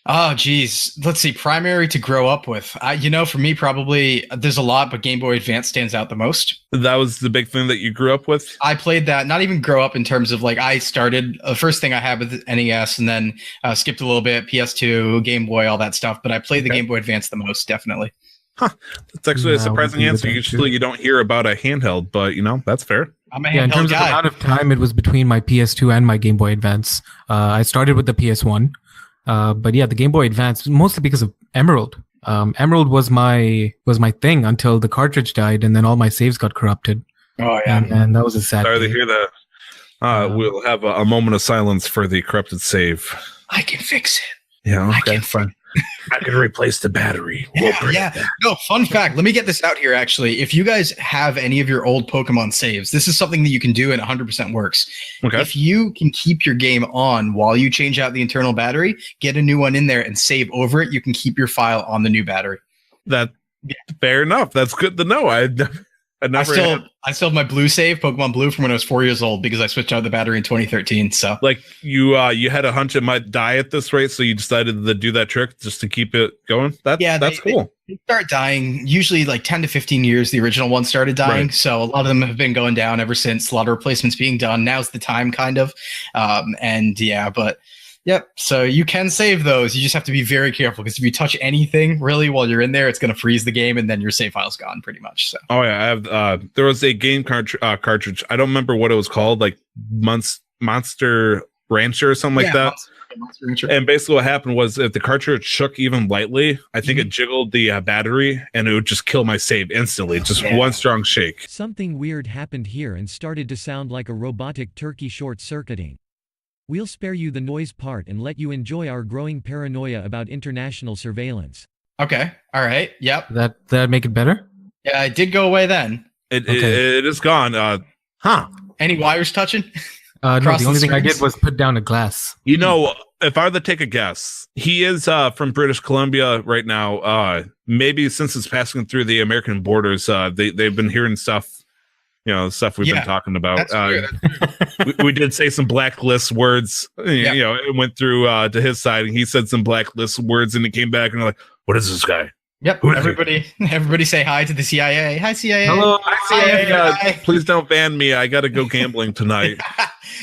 Oh, geez. Let's see. Primary to grow up with. For me, probably there's a lot, but Game Boy Advance stands out the most.
That was the big thing that you grew up with?
I played that, not even grow up in terms of like, I started, the first thing I had with NES, and then skipped a little bit, PS2, Game Boy, all that stuff. But I played the Game Boy Advance the most, definitely.
Huh. That's actually a surprising answer. Usually you don't hear about a handheld, but that's fair.
I'm a handheld
in terms
guy.
of amount of time, it was between my PS2 and my Game Boy Advance. I started with the PS1. But yeah, the Game Boy Advance, mostly because of Emerald. Emerald was my thing until the cartridge died, and then all my saves got corrupted.
Oh yeah,
and that was a sad.
Sorry to hear that. We'll have a moment of silence for the corrupted save.
I can fix it.
Yeah, okay, fine. I can replace the battery.
No, fun fact. Let me get this out here, actually. If you guys have any of your old Pokemon saves, this is something that you can do and 100% works.
Okay.
If you can keep your game on while you change out the internal battery, get a new one in there and save over it, you can keep your file on the new battery.
Fair enough. That's good to know.
I still have my blue save, Pokemon Blue, from when I was 4 years old because I switched out the battery in 2013. So
like you had a hunch it might die at this rate, so you decided to do that trick just to keep it going. That's cool.
They start dying usually like 10 to 15 years. The original one started dying, right. So a lot of them have been going down ever since. A lot of replacements being done. Now's the time, kind of, but. Yep. So you can save those. You just have to be very careful because if you touch anything really while you're in there, it's going to freeze the game and then your save file's gone pretty much. So.
Oh yeah, I have. There was a game cartridge. I don't remember what it was called, like Monster Rancher or something like that. Monster Rancher. And basically, what happened was if the cartridge shook even lightly, I think it jiggled the battery and it would just kill my save instantly. Just one strong shake.
Something weird happened here and started to sound like a robotic turkey short-circuiting. We'll spare you the noise part and let you enjoy our growing paranoia about international surveillance.
Okay. All right. Yep.
That make it better?
Yeah, it did go away then.
It is gone.
Any wires touching?
No, the only thing I did was put down a glass.
You know, if I were to take a guess, he is from British Columbia right now. Maybe since it's passing through the American borders, they've been hearing stuff. You know, stuff we've been talking about. We did say some blacklist words. You know, it went through to his side, and he said some blacklist words, and it came back, and they're like, "What is this guy?"
Yep. Everybody say hi to the CIA. Hi, CIA.
Hello.
Hi, CIA. Please don't ban me. I got to go gambling tonight.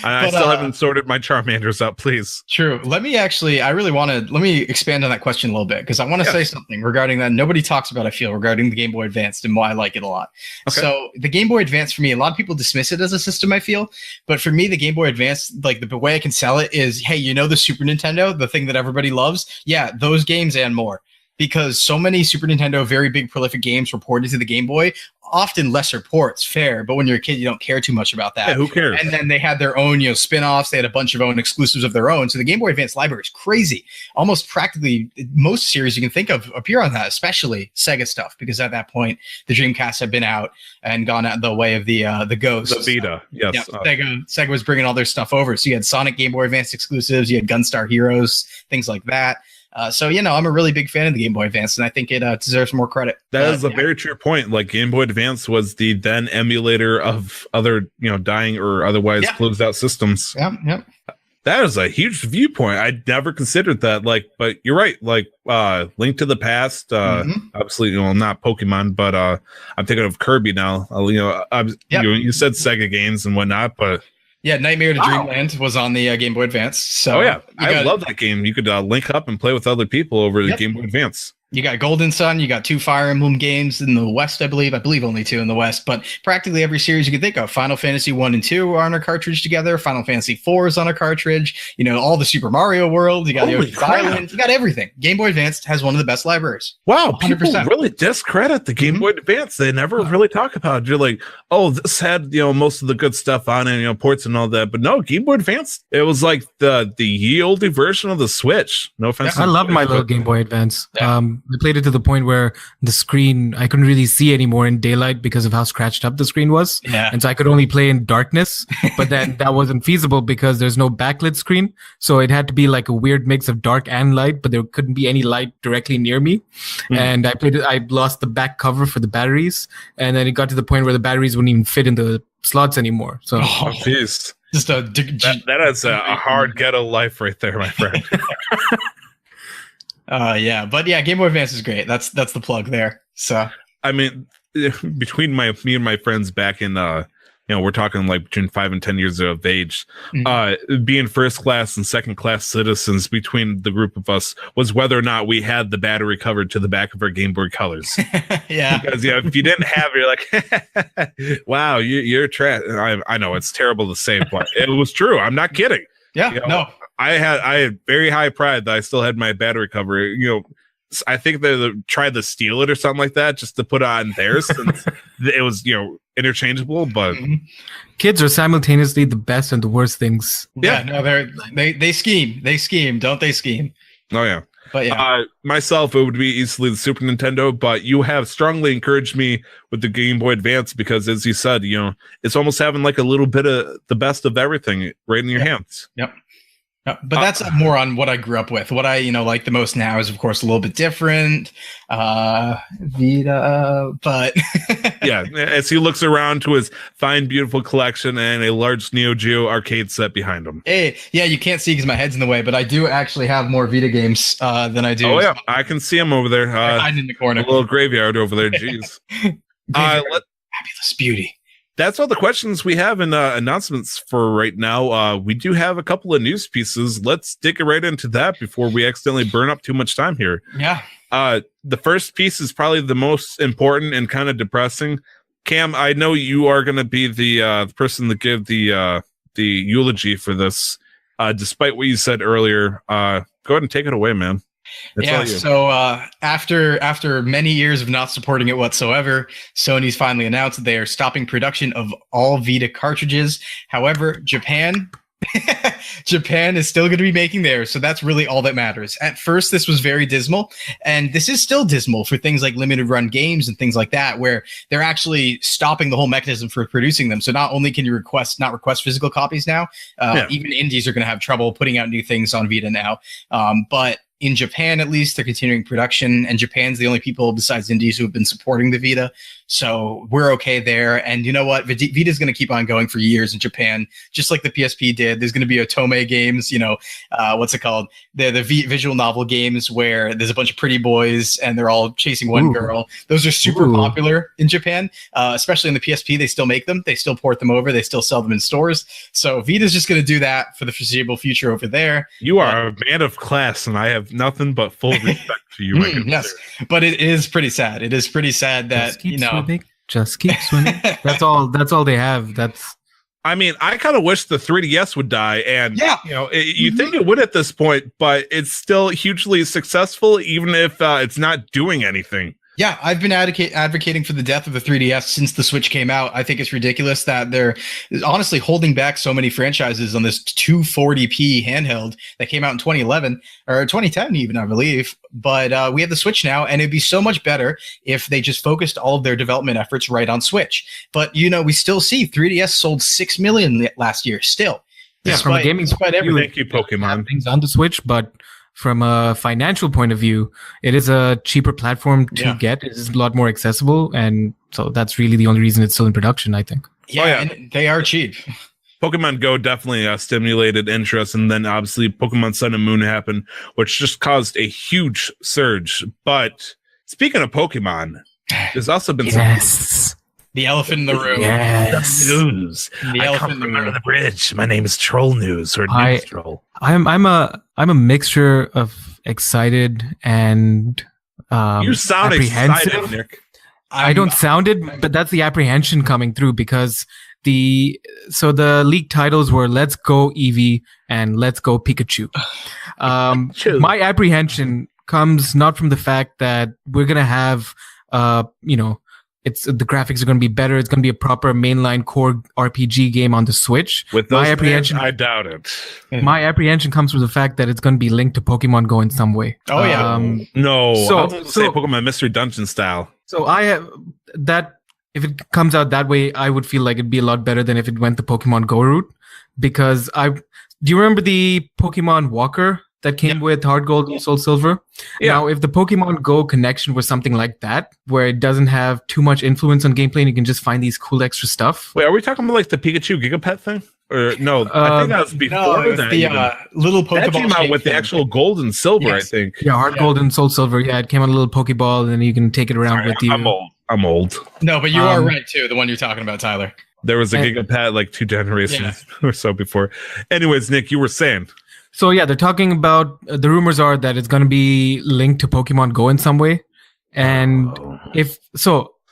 I still haven't sorted my Charmanders out, please.
True. Let me expand on that question a little bit because I want to say something regarding that. Nobody talks about, I feel, regarding the Game Boy Advance and why I like it a lot. Okay. So the Game Boy Advance for me, a lot of people dismiss it as a system, I feel. But for me, the Game Boy Advance, like the way I can sell it is, hey, you know the Super Nintendo, the thing that everybody loves? Yeah, those games and more. Because so many Super Nintendo, very big, prolific games were ported to the Game Boy, often lesser ports, fair. But when you're a kid, you don't care too much about that.
Yeah, who cares?
And then they had their own, spin-offs. They had a bunch of own exclusives of their own. So the Game Boy Advance library is crazy. Almost practically most series you can think of appear on that, especially Sega stuff, because at that point the Dreamcast had been out and gone out the way of the Ghost.
The Vita, yes.
Yeah, Sega was bringing all their stuff over. So you had Sonic Game Boy Advance exclusives. You had Gunstar Heroes, things like that. So, I'm a really big fan of the Game Boy Advance, and I think it deserves more credit.
That is a very true point. Like, Game Boy Advance was the then emulator of other, dying or otherwise closed out systems.
Yeah.
That is a huge viewpoint. I never considered that. Like, but you're right. Like, Link to the Past, obviously, not Pokemon, but I'm thinking of Kirby now. You said Sega games and whatnot, but.
Yeah, Nightmare to Dreamland was on the Game Boy Advance. So
I love that game. You could link up and play with other people over the Game Boy Advance.
You got Golden Sun, you got 2 Fire Emblem games in the West, I believe only 2 in the West, but practically every series you can think of. Final Fantasy 1 and 2 are on a cartridge together. Final Fantasy 4 is on a cartridge. All the Super Mario World. You got Yoshi's Island. You got everything. Game Boy Advance has one of the best libraries.
Wow, 100%. People really discredit the Game Boy Advance. They never really talk about it. You're like, oh, this had most of the good stuff on it, ports and all that. But no, Game Boy Advance. It was like the ye olde version of the Switch. No offense.
I love my little Game Boy Advance. I played it to the point where the screen I couldn't really see anymore in daylight because of how scratched up the screen was.
Yeah.
And so I could only play in darkness, but then that wasn't feasible because there's no backlit screen. So it had to be like a weird mix of dark and light, but there couldn't be any light directly near me. And I lost the back cover for the batteries. And then it got to the point where the batteries wouldn't even fit in the slots anymore. So
jeez.
Just
that is a hard ghetto life right there, my friend.
Game Boy Advance is great. That's the plug there. So
I mean, between me and my friends back in we're talking like between 5 and 10 years of age, being first class and second class citizens between the group of us was whether or not we had the battery covered to the back of our Game Boy Colors.
Yeah,
because if you didn't have it, you're like, wow, you're trash. I know it's terrible to say, but it was true. I'm not kidding.
Yeah, no.
I had very high pride that I still had my battery cover. I think they tried to steal it or something like that just to put on theirs. Since it was, interchangeable. But
kids are simultaneously the best and the worst things.
Yeah, no, they scheme. They scheme, don't they scheme?
Oh yeah.
But
myself, it would be easily the Super Nintendo, but you have strongly encouraged me with the Game Boy Advance because, as you said, it's almost having like a little bit of the best of everything right in your hands.
Yep. But that's more on what I grew up with. What I, like the most now is, of course, a little bit different. Vita, but
yeah, as he looks around to his fine, beautiful collection and a large Neo Geo arcade set behind him.
Hey, yeah, you can't see because my head's in the way, but I do actually have more Vita games than I do.
Oh yeah, I can see him over there,
hiding in the corner.
A little graveyard over there. Jeez,
fabulous beauty.
That's all the questions we have in announcements for right now. We do have a couple of news pieces. Let's dig right into that before we accidentally burn up too much time here.
Yeah.
The first piece is probably the most important and kind of depressing. Cam, I know you are going to be the person to give the eulogy for this. Despite what you said earlier, go ahead and take it away, man.
So after many years of not supporting it whatsoever, Sony's finally announced that they are stopping production of all Vita cartridges. However, Japan is still going to be making theirs, so that's really all that matters. At first, this was very dismal, and this is still dismal for things like limited run games and things like that, where they're actually stopping the whole mechanism for producing them. So not only can you not request physical copies now, even indies are going to have trouble putting out new things on Vita now. But in Japan, at least, they're continuing production, and Japan's the only people besides indies who have been supporting the Vita. So we're okay there. And you know what? Vita's going to keep on going for years in Japan, just like the PSP did. There's going to be Otome games, what's it called? The visual novel games where there's a bunch of pretty boys and they're all chasing one girl. Those are super popular in Japan, especially in the PSP. They still make them. They still port them over. They still sell them in stores. So Vita's just going to do that for the foreseeable future over there.
You are a man of class, and I have nothing but full respect to you.
Yes, but it is pretty sad. It is pretty sad that
just keep swimming. That's all they have.
I mean, I kind of wish the 3DS would die, and you think it would at this point, but it's still hugely successful, even if it's not doing anything.
Yeah, I've been advocating for the death of the 3DS since the Switch came out. I think it's ridiculous that they're honestly holding back so many franchises on this 240p handheld that came out in 2011 or 2010 even, I believe. But we have the Switch now, and it'd be so much better if they just focused all of their development efforts right on Switch. But, we still see 3DS sold 6 million last year still.
Yeah, from a gaming point of view,
thank you, Pokemon.
Things on the Switch, but from a financial point of view, it is a cheaper platform to get. It is a lot more accessible, and so that's really the only reason it's still in production, I think.
Yeah, and they are cheap.
Pokemon Go definitely stimulated interest, and then obviously Pokemon Sun and Moon happened, which just caused a huge surge. But speaking of Pokemon, there's also been
the elephant in the room.
Yes.
News.
The elephant in the room.
Under the bridge. My name is Troll News or News Troll.
I'm a mixture of excited and
you sound
apprehensive.
Excited, Nick.
I don't sound it, but that's the apprehension coming through because the leaked titles were Let's Go Eevee and Let's Go Pikachu. My apprehension comes not from the fact that we're gonna have the graphics are going to be better. It's going to be a proper mainline core RPG game on the Switch.
With those apprehension, I doubt it.
My apprehension comes from the fact that it's going to be linked to Pokemon Go in some way.
Oh yeah.
No. So say Pokemon Mystery Dungeon style.
So I have that. If it comes out that way, I would feel like it'd be a lot better than if it went the Pokemon Go route. Because do you remember the Pokemon Walker that came with Hard Gold and Soul Silver? Yeah. Now, if the Pokemon Go connection was something like that, where it doesn't have too much influence on gameplay and you can just find these cool extra stuff.
Wait, are we talking about like the Pikachu Gigapet thing? Or no, I think that was before that.
The little Pokeball
that came out with the actual gold and silver, I think.
Yeah, Hard Gold and Soul Silver. Yeah, it came on a little Pokeball, and then you can take it around with you.
I'm old.
No, but you are right too. The one you're talking about, Tyler.
There was a Gigapet like 2 generations or so before. Anyways, Nick, you were saying.
So yeah, they're talking about the rumors are that it's going to be linked to Pokemon Go in some way, and if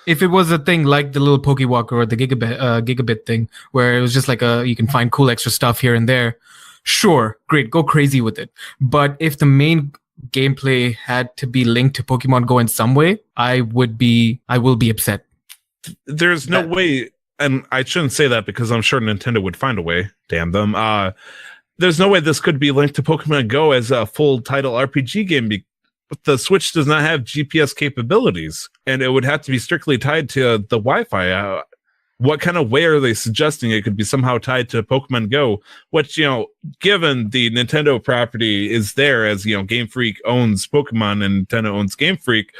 it was a thing like the little Pokewalker or the Gigabit thing, where it was just like you can find cool extra stuff here and there, sure, great, go crazy with it. But if the main gameplay had to be linked to Pokemon Go in some way, I will be upset.
There's no way, and I shouldn't say that because I'm sure Nintendo would find a way. Damn them. There's no way this could be linked to Pokemon Go as a full title RPG game. But the Switch does not have GPS capabilities, and it would have to be strictly tied to the Wi-Fi. what kind of way are they suggesting it could be somehow tied to Pokemon Go? Which, given the Nintendo property is there, as Game Freak owns Pokemon and Nintendo owns Game Freak,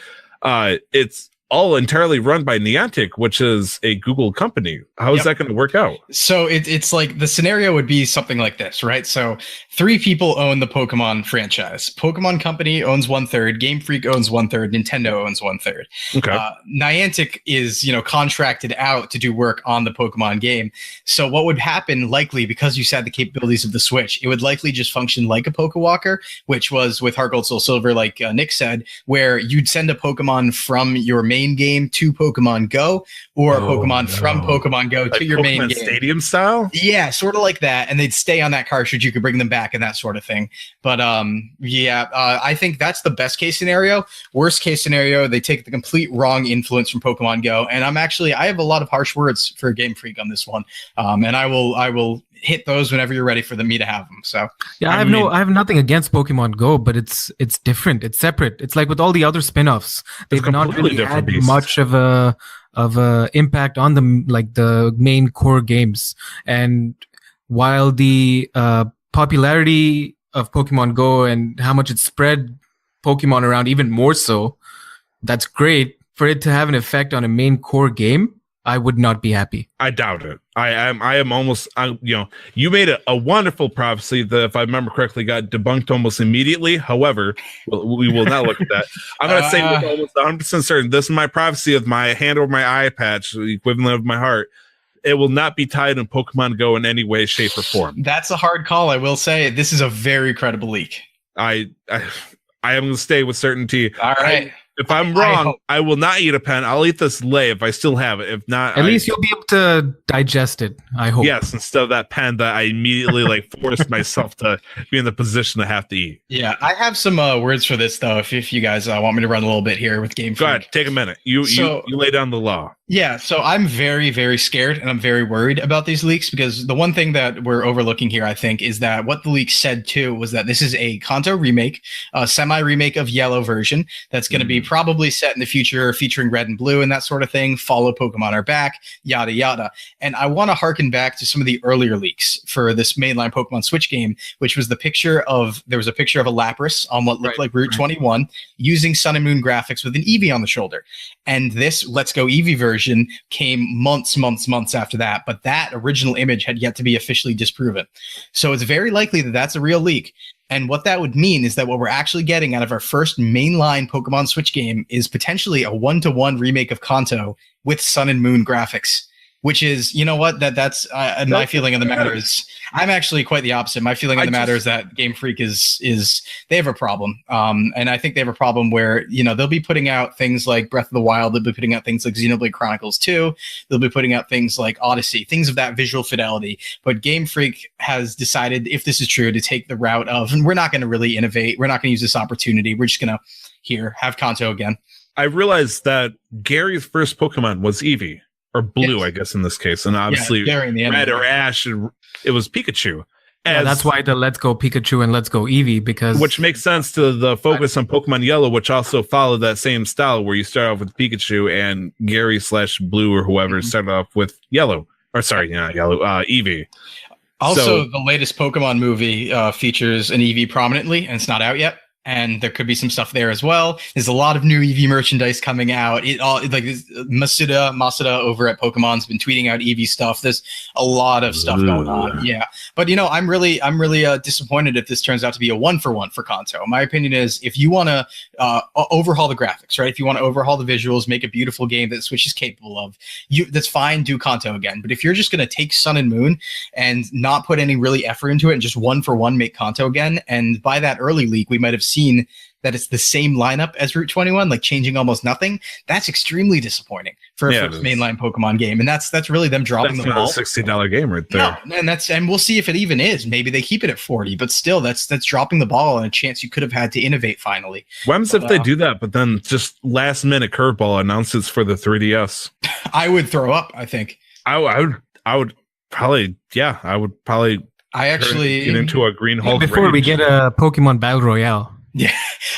it's all entirely run by Niantic, which is a Google company. How is that going to work out?
So it's like the scenario would be something like this, right? So 3 people own the Pokemon franchise. Pokemon Company owns 1/3, Game Freak owns 1/3, Nintendo owns 1/3.
Okay.
Niantic is, contracted out to do work on the Pokemon game. So what would happen likely, because you said the capabilities of the Switch, it would likely just function like a Pokewalker, which was with Heart Gold Soul Silver, like Nick said, where you'd send a Pokemon from your main game to Pokemon Go, or Pokemon from Pokemon Go to your
Pokemon
main game.
Stadium style?
Yeah, sort of like that. And they'd stay on that cartridge. You could bring them back and that sort of thing. But I think that's the best case scenario. Worst case scenario, they take the complete wrong influence from Pokemon Go. And I have a lot of harsh words for Game Freak on this one. And I will hit those whenever you're ready for me to have them. So
yeah, I have nothing against Pokemon Go, but it's different. It's separate. It's like with all the other spin-offs, they've not really had much of a impact on the main core games. And while the popularity of Pokemon Go and how much it spread Pokemon around even more so, that's great. For it to have an effect on a main core game, I would not be happy.
I doubt it. I am almost, you made a wonderful prophecy that, if I remember correctly, got debunked almost immediately. However, we will not look at that. I'm going to say with almost 100% certain, this is my prophecy of my hand over my eye patch, the equivalent of my heart. It will not be tied in Pokemon Go in any way, shape, or form.
That's a hard call. I will say this is a very credible leak.
I am going to stay with certainty.
All right.
If I'm wrong, I will not eat a pen. I'll eat this lei if I still have it. If not,
at least you'll be able to digest it, I hope.
Yes, instead of that pen that I immediately forced myself to be in the position to have to eat.
Yeah, I have some words for this, though, if you guys want me to run a little bit here with Game Freak.
Go ahead, take a minute. You lay down the law.
Yeah, so I'm very, very scared and I'm very worried about these leaks, because the one thing that we're overlooking here, I think, is that what the leak said too was that this is a Kanto remake, a semi-remake of Yellow version that's going to be probably set in the future, featuring Red and Blue and that sort of thing. Follow Pokemon are back, yada yada. And I want to harken back to some of the earlier leaks for this mainline Pokemon Switch game, which was there was a picture of a Lapras on what looked like Route 21 using Sun and Moon graphics with an Eevee on the shoulder. And this Let's Go Eevee version came months after that, but that original image had yet to be officially disproven. So it's very likely that that's a real leak. And what that would mean is that what we're actually getting out of our first mainline Pokemon Switch game is potentially a 1-to-1 remake of Kanto with Sun and Moon graphics, which is, you know what, that's my feeling on the matter is, I'm actually quite the opposite. My feeling on the matter is that Game Freak is they have a problem. And I think they have a problem where, they'll be putting out things like Breath of the Wild, they'll be putting out things like Xenoblade Chronicles 2, they'll be putting out things like Odyssey, things of that visual fidelity. But Game Freak has decided, if this is true, to take the route of, and we're not going to really innovate, we're not going to use this opportunity, we're just going to, have Kanto again.
I realized that Gary's first Pokemon was Eevee. Or Blue, yes. I guess, in this case. And obviously, Red or Ash, it was Pikachu.
That's why the Let's Go Pikachu and Let's Go Eevee, which
makes sense to the focus on Pokemon Yellow, which also followed that same style where you start off with Pikachu and Gary/Blue or whoever started off with Yellow. Or sorry, not Yellow, Eevee.
Also, the latest Pokemon movie features an Eevee prominently, and it's not out yet. And there could be some stuff there as well. There's a lot of new Eevee merchandise coming out. Masuda over at Pokemon's been tweeting out Eevee stuff. There's a lot of stuff going on. Yeah, but I'm really disappointed if this turns out to be a 1-for-1 for Kanto. My opinion is, if you want to overhaul the graphics, right? If you want to overhaul the visuals, make a beautiful game that Switch is capable of, that's fine. Do Kanto again. But if you're just going to take Sun and Moon and not put any really effort into it and just 1-for-1 make Kanto again, and by that early leak, we might have seen that it's the same lineup as Route 21, like changing almost nothing. That's extremely disappointing for a first mainline Pokemon game, and that's really them dropping the ball.
That's a $60 game right there.
No, and we'll see if it even is. Maybe they keep it at 40, but still, that's dropping the ball and a chance you could have had to innovate finally.
What if they do that, but then just last minute curveball announces for the 3DS?
I would throw up. I think
I would probably. Yeah, I would probably.
I actually
get into a Green Hulk
before we get a Pokemon Battle Royale.
Yeah,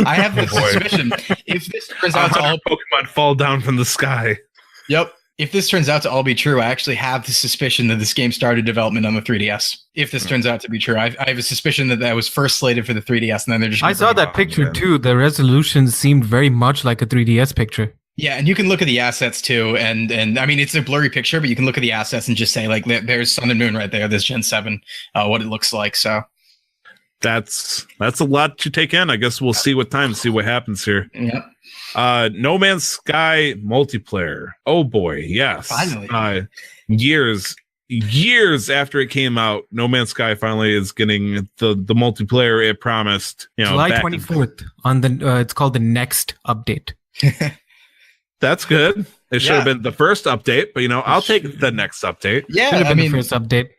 I have this suspicion. If this turns out to all
Pokemon fall down from the sky.
Yep. If this turns out to all be true, I actually have the suspicion that this game started development on the 3DS. If this turns out to be true, I have a suspicion that was first slated for the 3DS, and then they're just.
I saw that picture too. The resolution seemed very much like a 3DS picture.
Yeah, and you can look at the assets too, and I mean it's a blurry picture, but you can look at the assets and just say like, there's Sun and Moon right there. There's Gen 7, what it looks like. So
that's a lot to take in. I guess we'll see what happens here.
Yeah.
No Man's Sky multiplayer. Oh boy, yes.
Finally.
Years after it came out, No Man's Sky finally is getting the multiplayer it promised.
July 24th on the it's called the next update.
That's good. It should have been the first update, but I'll take the next update.
Yeah,
I mean the first update.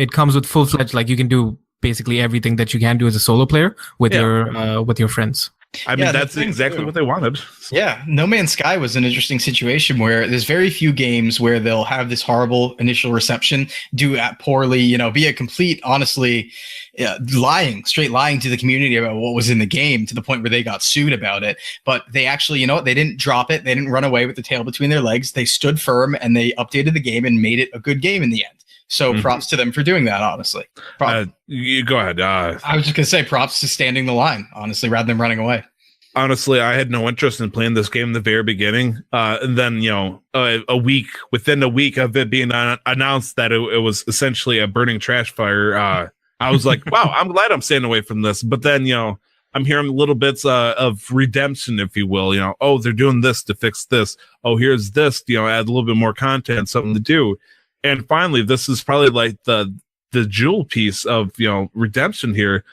It comes with full-fledged, like you can do basically everything that you can do as a solo player with your friends.
I mean, that's exactly what they wanted.
Yeah, No Man's Sky was an interesting situation where there's very few games where they'll have this horrible initial reception, do poorly, be a complete, honestly, straight lying to the community about what was in the game to the point where they got sued about it. But they actually, they didn't drop it. They didn't run away with the tail between their legs. They stood firm and they updated the game and made it a good game in the end. So props to them for doing that, honestly.
You go ahead.
I was just going to say props to standing the line, honestly, rather than running away.
Honestly, I had no interest in playing this game in the very beginning. And then, within a week of it being announced that it was essentially a burning trash fire, I was like, wow, I'm glad I'm staying away from this. But then, I'm hearing little bits of redemption, if you will. Oh, they're doing this to fix this. Oh, here's this, add a little bit more content, something to do. And finally, this is probably like the jewel piece of, redemption here.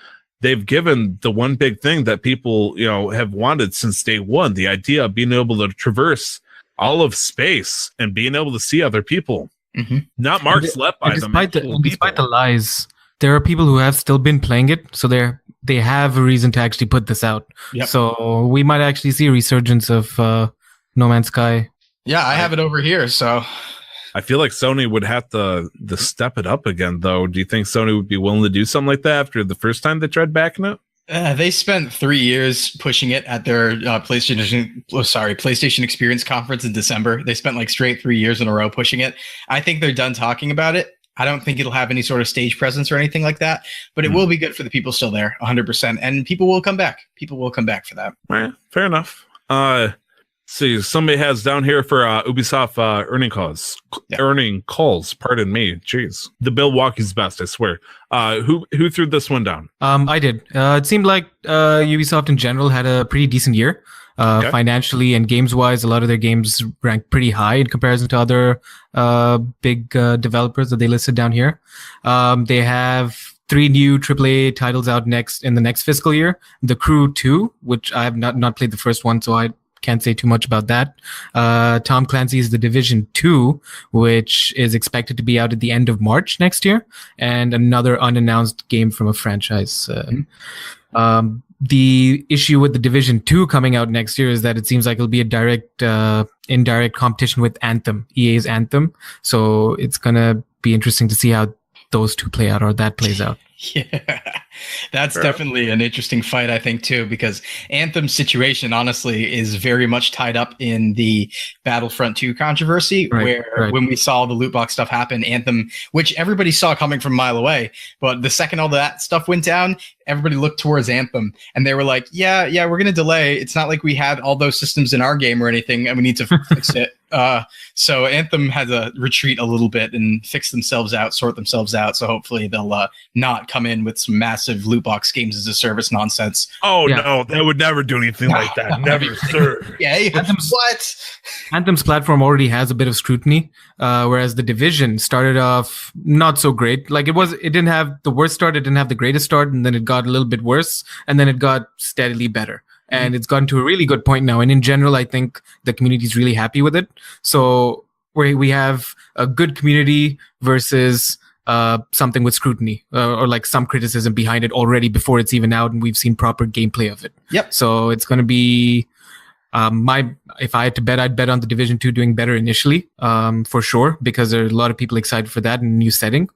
They've given the one big thing that people, have wanted since day one, the idea of being able to traverse all of space and being able to see other people.
Mm-hmm.
Not marks left by them.
Despite the lies, there are people who have still been playing it, so they have a reason to actually put this out.
Yep.
So we might actually see a resurgence of No Man's Sky.
Yeah, I have it over here, so...
I feel like Sony would have to step it up again, though. Do you think Sony would be willing to do something like that after the first time they tried backing it?
They spent 3 years pushing it at their PlayStation Experience conference in December. They spent like straight 3 years in a row pushing it. I think they're done talking about it. I don't think it'll have any sort of stage presence or anything like that, but it will be good for the people still there, 100%. And people will come back. People will come back for that.
All right, fair enough. See, somebody has down here for Ubisoft earning calls. Pardon me. Jeez, the Milwaukee's best, I swear. Who threw this one down?
I did. It seemed like Ubisoft in general had a pretty decent year. Financially and games-wise, a lot of their games ranked pretty high in comparison to other big developers that they listed down here. They have 3 new AAA titles out in the next fiscal year. The Crew 2, which I have not played the first one, so I can't say too much about that. Tom Clancy's The Division 2, which is expected to be out at the end of March next year, and another unannounced game from a franchise. The issue with The Division 2 coming out next year is that it seems like it'll be a indirect competition with Anthem, EA's Anthem. So it's going to be interesting to see how those two play out, or that plays out.
Yeah, that's definitely an interesting fight, I think, too, because Anthem's situation, honestly, is very much tied up in the Battlefront 2 controversy, when we saw the loot box stuff happen, Anthem, which everybody saw coming from a mile away, but the second all that stuff went down, everybody looked towards Anthem, and they were like, yeah, we're going to delay. It's not like we had all those systems in our game or anything, and we need to fix it. So Anthem had to retreat a little bit and sort themselves out. So hopefully they'll not come in with some massive loot box games as a service nonsense.
Oh no, they would never do anything like that. Never, sir.
Yeah,
Anthem's platform already has a bit of scrutiny, whereas The Division started off not so great. Like it didn't have the worst start, it didn't have the greatest start, and then it got a little bit worse, and then it got steadily better. And it's gotten to a really good point now. And in general, I think the community is really happy with it. So we have a good community versus something with scrutiny or like some criticism behind it already before it's even out, and we've seen proper gameplay of it.
Yep.
So it's going to be if I had to bet, I'd bet on The Division 2 doing better initially, for sure, because there are a lot of people excited for that in a new setting.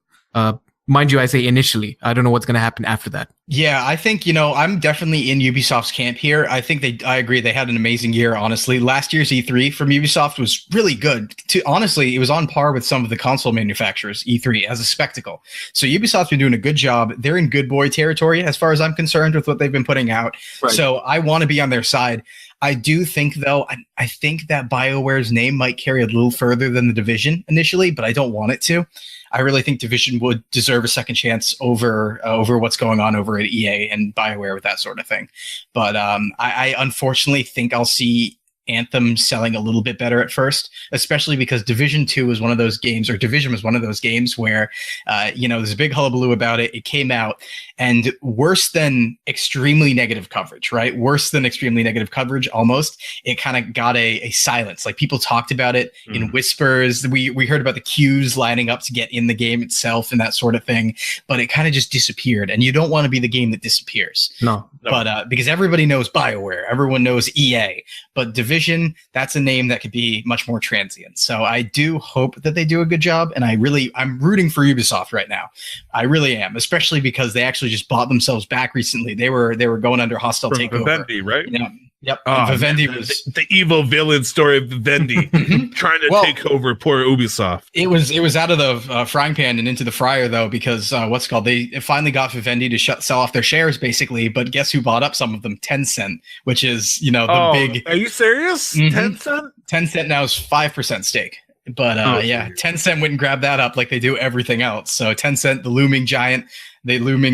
Mind you, I say initially. I don't know what's going to happen after that.
Yeah, I think, I'm definitely in Ubisoft's camp here. I think I agree. They had an amazing year, honestly. Last year's E3 from Ubisoft was really good. Honestly, it was on par with some of the console manufacturers, E3, as a spectacle. So Ubisoft's been doing a good job. They're in good boy territory, as far as I'm concerned, with what they've been putting out. Right. So I want to be on their side. I do think, though, I think that BioWare's name might carry a little further than The Division initially, but I don't want it to. I really think Division would deserve a second chance over what's going on over at EA and BioWare with that sort of thing. But I unfortunately think I'll see Anthem selling a little bit better at first, especially because Division was one of those games where, there's a big hullabaloo about it. It came out, and worse than extremely negative coverage, right? Worse than extremely negative coverage, almost. It kind of got a silence. Like, people talked about it in whispers. We heard about the queues lining up to get in the game itself and that sort of thing, but it kind of just disappeared. And you don't want to be the game that disappears.
No.
But because everybody knows BioWare, everyone knows EA, but Division, that's a name that could be much more transient. So I do hope that they do a good job, and I'm rooting for Ubisoft right now. I really am, especially because they actually just bought themselves back recently. They were going under hostile takeover.
Vivendi, right?
Yeah. Yep.
Vivendi was the evil villain story of Vivendi trying to take over poor Ubisoft.
It was out of the frying pan and into the fryer, though, because they finally got Vivendi to sell off their shares, basically. But guess who bought up some of them? Tencent, which is the big.
Are you serious? Tencent?
Tencent now is 5% stake. But Tencent went and grabbed that up like they do everything else. So Tencent, the looming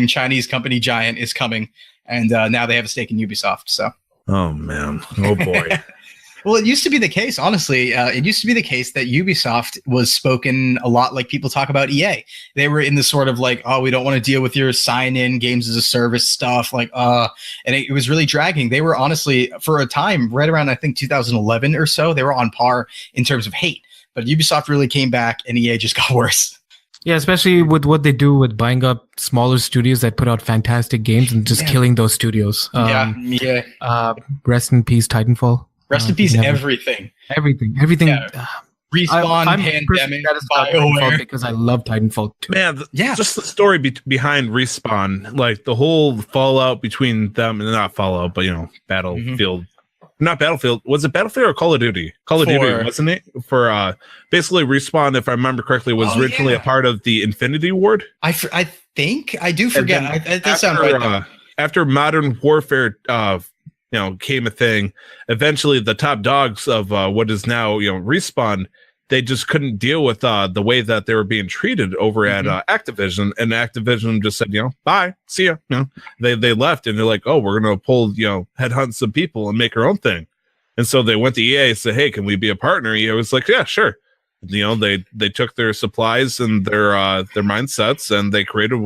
Chinese company giant, is coming, and now they have a stake in Ubisoft. So.
Oh, man. Oh, boy.
Well, it used to be the case, honestly. It used to be the case that Ubisoft was spoken a lot like people talk about EA. They were in the sort of like, we don't want to deal with your sign-in games as a service stuff. And it was really dragging. They were honestly, for a time, right around, I think, 2011 or so, they were on par in terms of hate. But Ubisoft really came back, and EA just got worse.
Yeah, especially with what they do with buying up smaller studios that put out fantastic games and just killing those studios. Rest in peace, Titanfall.
Rest in peace, everything.
Everything.
Yeah. Respawn, Pandemic, BioWare.
Because I love Titanfall too.
Man, just the story behind Respawn, like the whole fallout between them, and not fallout, but Battlefield. Not Battlefield. Was it Battlefield or Call of Duty? Call of Duty, wasn't it? For basically Respawn, if I remember correctly, was originally a part of the Infinity Ward.
I think I do forget. That sounds right.
After Modern Warfare, came a thing. Eventually, the top dogs of what is now Respawn, they just couldn't deal with the way that they were being treated over at Activision, and Activision just said, bye, see ya. They left, and they're like, oh, we're gonna pull, headhunt some people and make our own thing. And so they went to EA and said, hey, can we be a partner? EA was like, yeah, sure. They took their supplies and their mindsets, and they created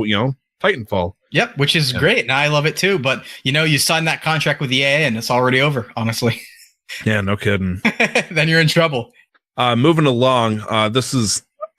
Titanfall.
Yep, which is great, and I love it too. But you sign that contract with EA, and it's already over. Honestly.
Yeah, no kidding.
Then you're in trouble.
Moving along,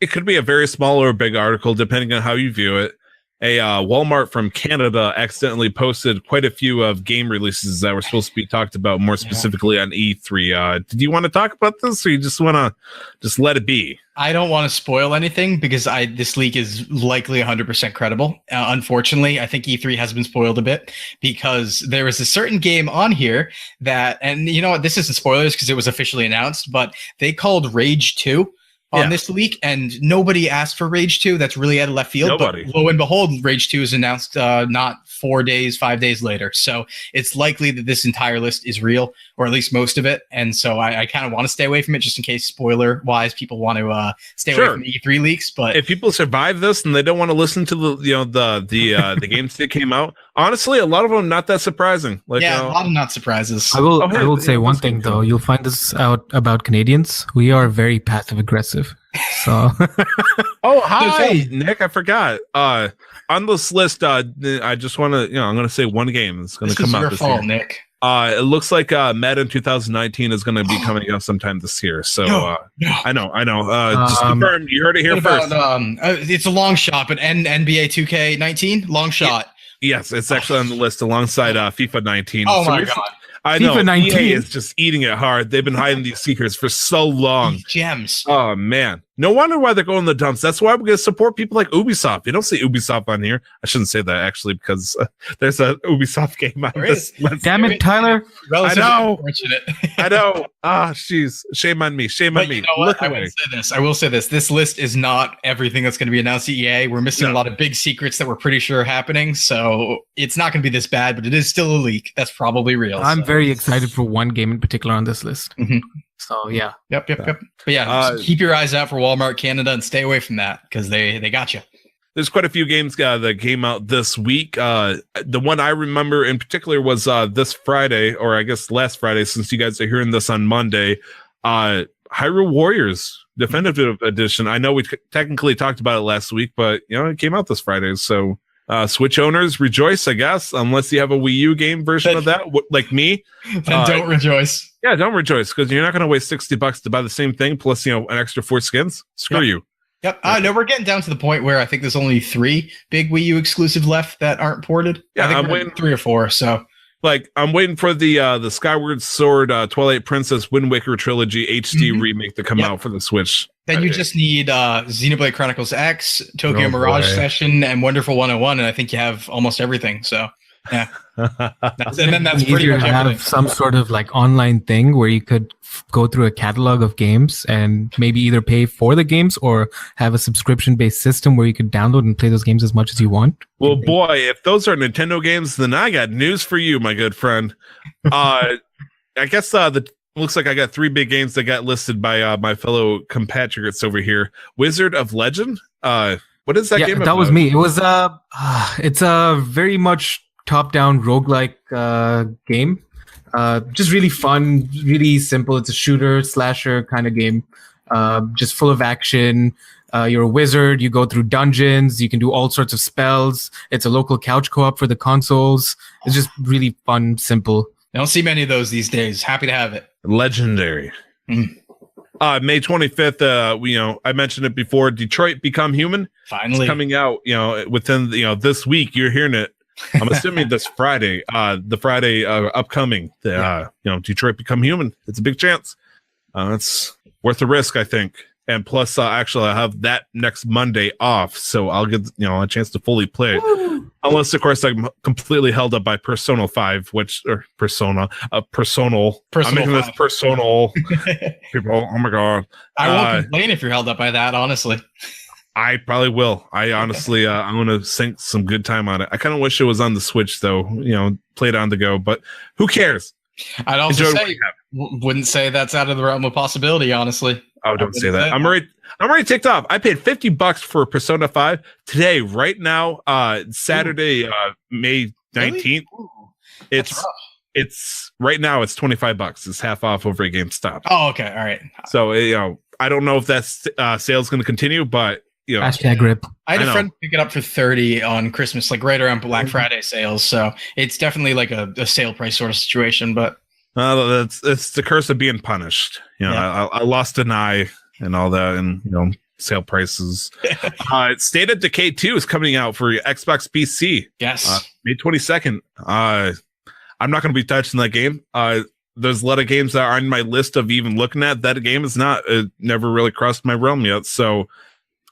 it could be a very small or big article, depending on how you view it. Walmart from Canada accidentally posted quite a few of game releases that were supposed to be talked about more specifically on E3. Did you want to talk about this, or you just want to just let it be?
I don't want to spoil anything because this leak is likely 100% credible. Unfortunately, I think E3 has been spoiled a bit because there is a certain game on here and you know what, this isn't spoilers because it was officially announced, but they called Rage 2 on this leak, and nobody asked for Rage 2. That's really out of left field.
Nobody.
But lo and behold, Rage 2 is announced not 5 days later. So it's likely that this entire list is real, or at least most of it. And so I kind of want to stay away from it just in case, spoiler-wise, people want to stay away from the E3 leaks. But
if people survive this and they don't want to listen to the games that came out, honestly, a lot of them not that surprising.
A lot of not surprises.
I will say one thing though. You'll find this out about Canadians. We are very passive aggressive. So.
Oh, hi, Nick. I forgot. On this list, I just want to, I'm going to say one game that's going to come out this year.
Nick.
It looks like Madden 2019 is going to be coming out sometime this year. So I know. Just confirm. You heard it here first.
It's a long shot, but NBA 2K19, long shot.
Yes, it's actually on the list alongside FIFA 19.
Oh my God.
I
FIFA
know
19.
EA is just eating it hard. They've been hiding these secrets for so long.
These gems.
Oh man, no wonder why they're going in the dumps. That's why we're going to support people like Ubisoft. You don't see Ubisoft on here. I shouldn't say that actually because there's a Ubisoft game on this list.
Damn it, Tyler!
I know.
Unfortunate.
I know. Ah, jeez. Shame on me. Shame on me.
You know what?
Look
I
away.
will say this. This list is not everything that's going to be announced at EA. We're missing a lot of big secrets that we're pretty sure are happening. So it's not going to be this bad, but it is still a leak. That's probably real.
I'm very excited for one game in particular on this list.
Mhm.
So yeah.
Yep. But yeah, just keep your eyes out for Walmart Canada and stay away from that because they got you.
There's quite a few games that came out this week. The one I remember in particular was this Friday, or I guess last Friday, since you guys are hearing this on Monday. Hyrule Warriors Definitive Edition. I know we technically talked about it last week, but it came out this Friday. So Switch owners rejoice, I guess, unless you have a Wii U game version of that, like me.
Then don't rejoice.
Yeah, don't rejoice because you're not going to waste $60 to buy the same thing plus an extra 4 skins. Screw you.
Yep. No, we're getting down to the point where I think there's only 3 big Wii U exclusive left that aren't ported.
Yeah,
I think
I'm waiting
3 or 4. So
I'm waiting for the Skyward Sword Twilight Princess Wind Waker Trilogy HD remake to come out for the Switch.
Then you just need Xenoblade Chronicles X, Tokyo Mirage Session, and Wonderful 101, and I think you have almost everything. So yeah. That's pretty
easier
much
to
everything.
have some sort of like online thing where you could go through a catalog of games and maybe either pay for the games or have a subscription based system where you could download and play those games as much as you want.
Well, boy, if those are Nintendo games, then I got news for you, my good friend. I guess looks like I got 3 big games that got listed by my fellow compatriots over here. Wizard of Legend. What is that game?
That was me. It was it's a very much top-down roguelike game. Just really fun, really simple. It's a shooter slasher kind of game. Just full of action. You're a wizard. You go through dungeons. You can do all sorts of spells. It's a local couch co-op for the consoles. It's just really fun, simple.
I don't see many of those these days. Happy to have it.
Legendary. May 25th, I mentioned it before, Detroit Become Human.
Finally.
It's coming out, within, this week. You're hearing it. I'm assuming this Friday, the Friday upcoming, Detroit Become Human. It's a big chance. It's worth the risk, I think. And plus, actually, I have that next Monday off, so I'll get a chance to fully play it. Unless, of course, I'm completely held up by Persona 5, Personal. I'm making this personal. People, oh my god!
I won't complain if you're held up by that. Honestly,
I probably will. I honestly, I'm going to sink some good time on it. I kind of wish it was on the Switch, though. Play it on the go, but who cares?
I'd also wouldn't say that's out of the realm of possibility. Honestly.
Oh, don't say that. I'm already ticked off. I paid $50 for Persona 5 today, right now, Saturday, May 19th.
Really?
It's right now it's $25. It's half off over at GameStop.
Oh, okay. All right.
So, I don't know if that sale is going to continue, but
hashtag rip.
I had a friend pick it up for $30 on Christmas, like right around Black Friday sales. So it's definitely like a sale price sort of situation, but
it's the curse of being punished. I lost an eye and all that, and sale prices. State of Decay 2 is coming out for Xbox PC.
Yes,
May 22nd. I'm not going to be touching that game. There's a lot of games that are on my list of even looking at. That game is not. It never really crossed my realm yet, so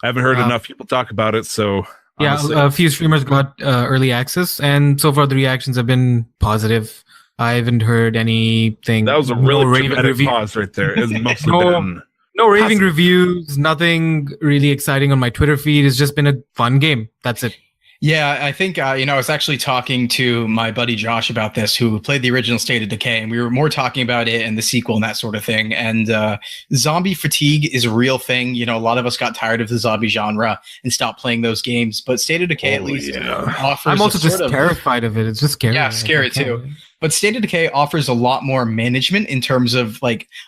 I haven't heard enough people talk about it. So honestly,
a few streamers got early access, and so far the reactions have been positive. I haven't heard anything.
That was a really dramatic pause right there. It's mostly been
no raving reviews, nothing really exciting on my Twitter feed. It's just been a fun game. That's it.
Yeah, I think, I was actually talking to my buddy Josh about this, who played the original State of Decay, and we were more talking about it and the sequel and that sort of thing. And zombie fatigue is a real thing. A lot of us got tired of the zombie genre and stopped playing those games. But State of Decay offers.
I'm also just terrified of it. It's just scary.
Yeah, scary too. But State of Decay offers a lot more management in terms of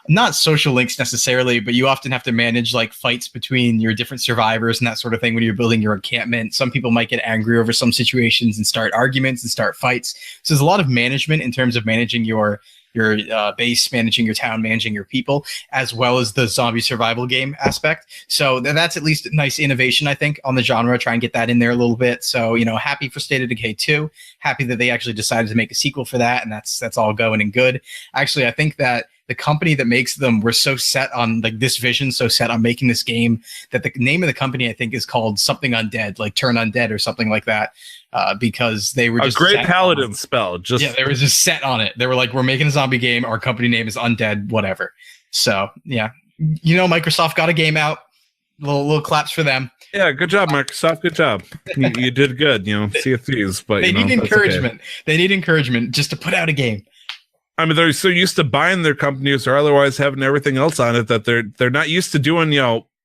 not social links necessarily, but you often have to manage fights between your different survivors and that sort of thing when you're building your encampment. Some people might get angry over some situations and start arguments and start fights. So there's a lot of management in terms of managing your your base, managing your town, managing your people, as well as the zombie survival game aspect. So that's at least a nice innovation, I think, on the genre. Try and get that in there a little bit. So, happy for State of Decay 2. Happy that they actually decided to make a sequel for that, and that's all going and good. Actually, I think that the company that makes them were so set on this vision, so set on making this game, that the name of the company, I think, is called something Undead, like Turn Undead or something like that, because they were just
a great paladin spell.
They were just set on it. They were like, we're making a zombie game. Our company name is Undead, whatever. So yeah, Microsoft got a game out. Little claps for them.
Yeah, good job, Microsoft. Good job. You did good. Sea of Thieves, but
they need encouragement. Okay. They need encouragement just to put out a game.
I mean, they're so used to buying their companies or otherwise having everything else on it that they're not used to doing,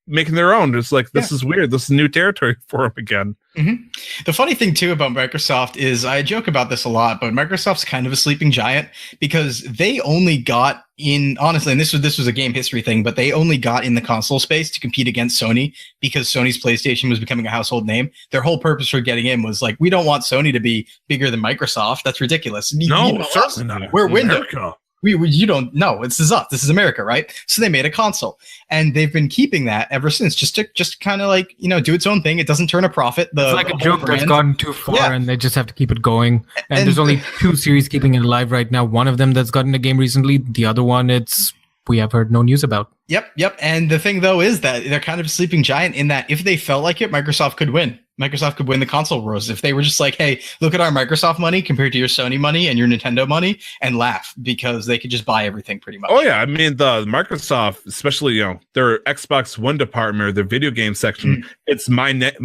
making their own. It's like, this is weird. This is new territory for them again.
Mm-hmm. The funny thing too about Microsoft is, I joke about this a lot, but Microsoft's kind of a sleeping giant, because they only got in, honestly, and this was a game history thing, but they only got in the console space to compete against Sony because Sony's PlayStation was becoming a household name. Their whole purpose for getting in was like, we don't want Sony to be bigger than Microsoft. That's ridiculous.
Certainly not.
We're Windows. You don't know. This is us. This is America, right? So they made a console, and they've been keeping that ever since, just to kind of do its own thing. It doesn't turn a profit.
It's like a joke that's gone too far, and they just have to keep it going. And there's only 2 series keeping it alive right now. One of them that's gotten a game recently. The other one, we have heard no news about.
Yep. And the thing though is that they're kind of a sleeping giant in that if they felt like it, Microsoft could win. Microsoft could win the console wars if they were just like, hey, look at our Microsoft money compared to your Sony money and your Nintendo money, and laugh, because they could just buy everything pretty much.
Oh yeah, I mean, the Microsoft, especially their Xbox One department or their video game section, it's minute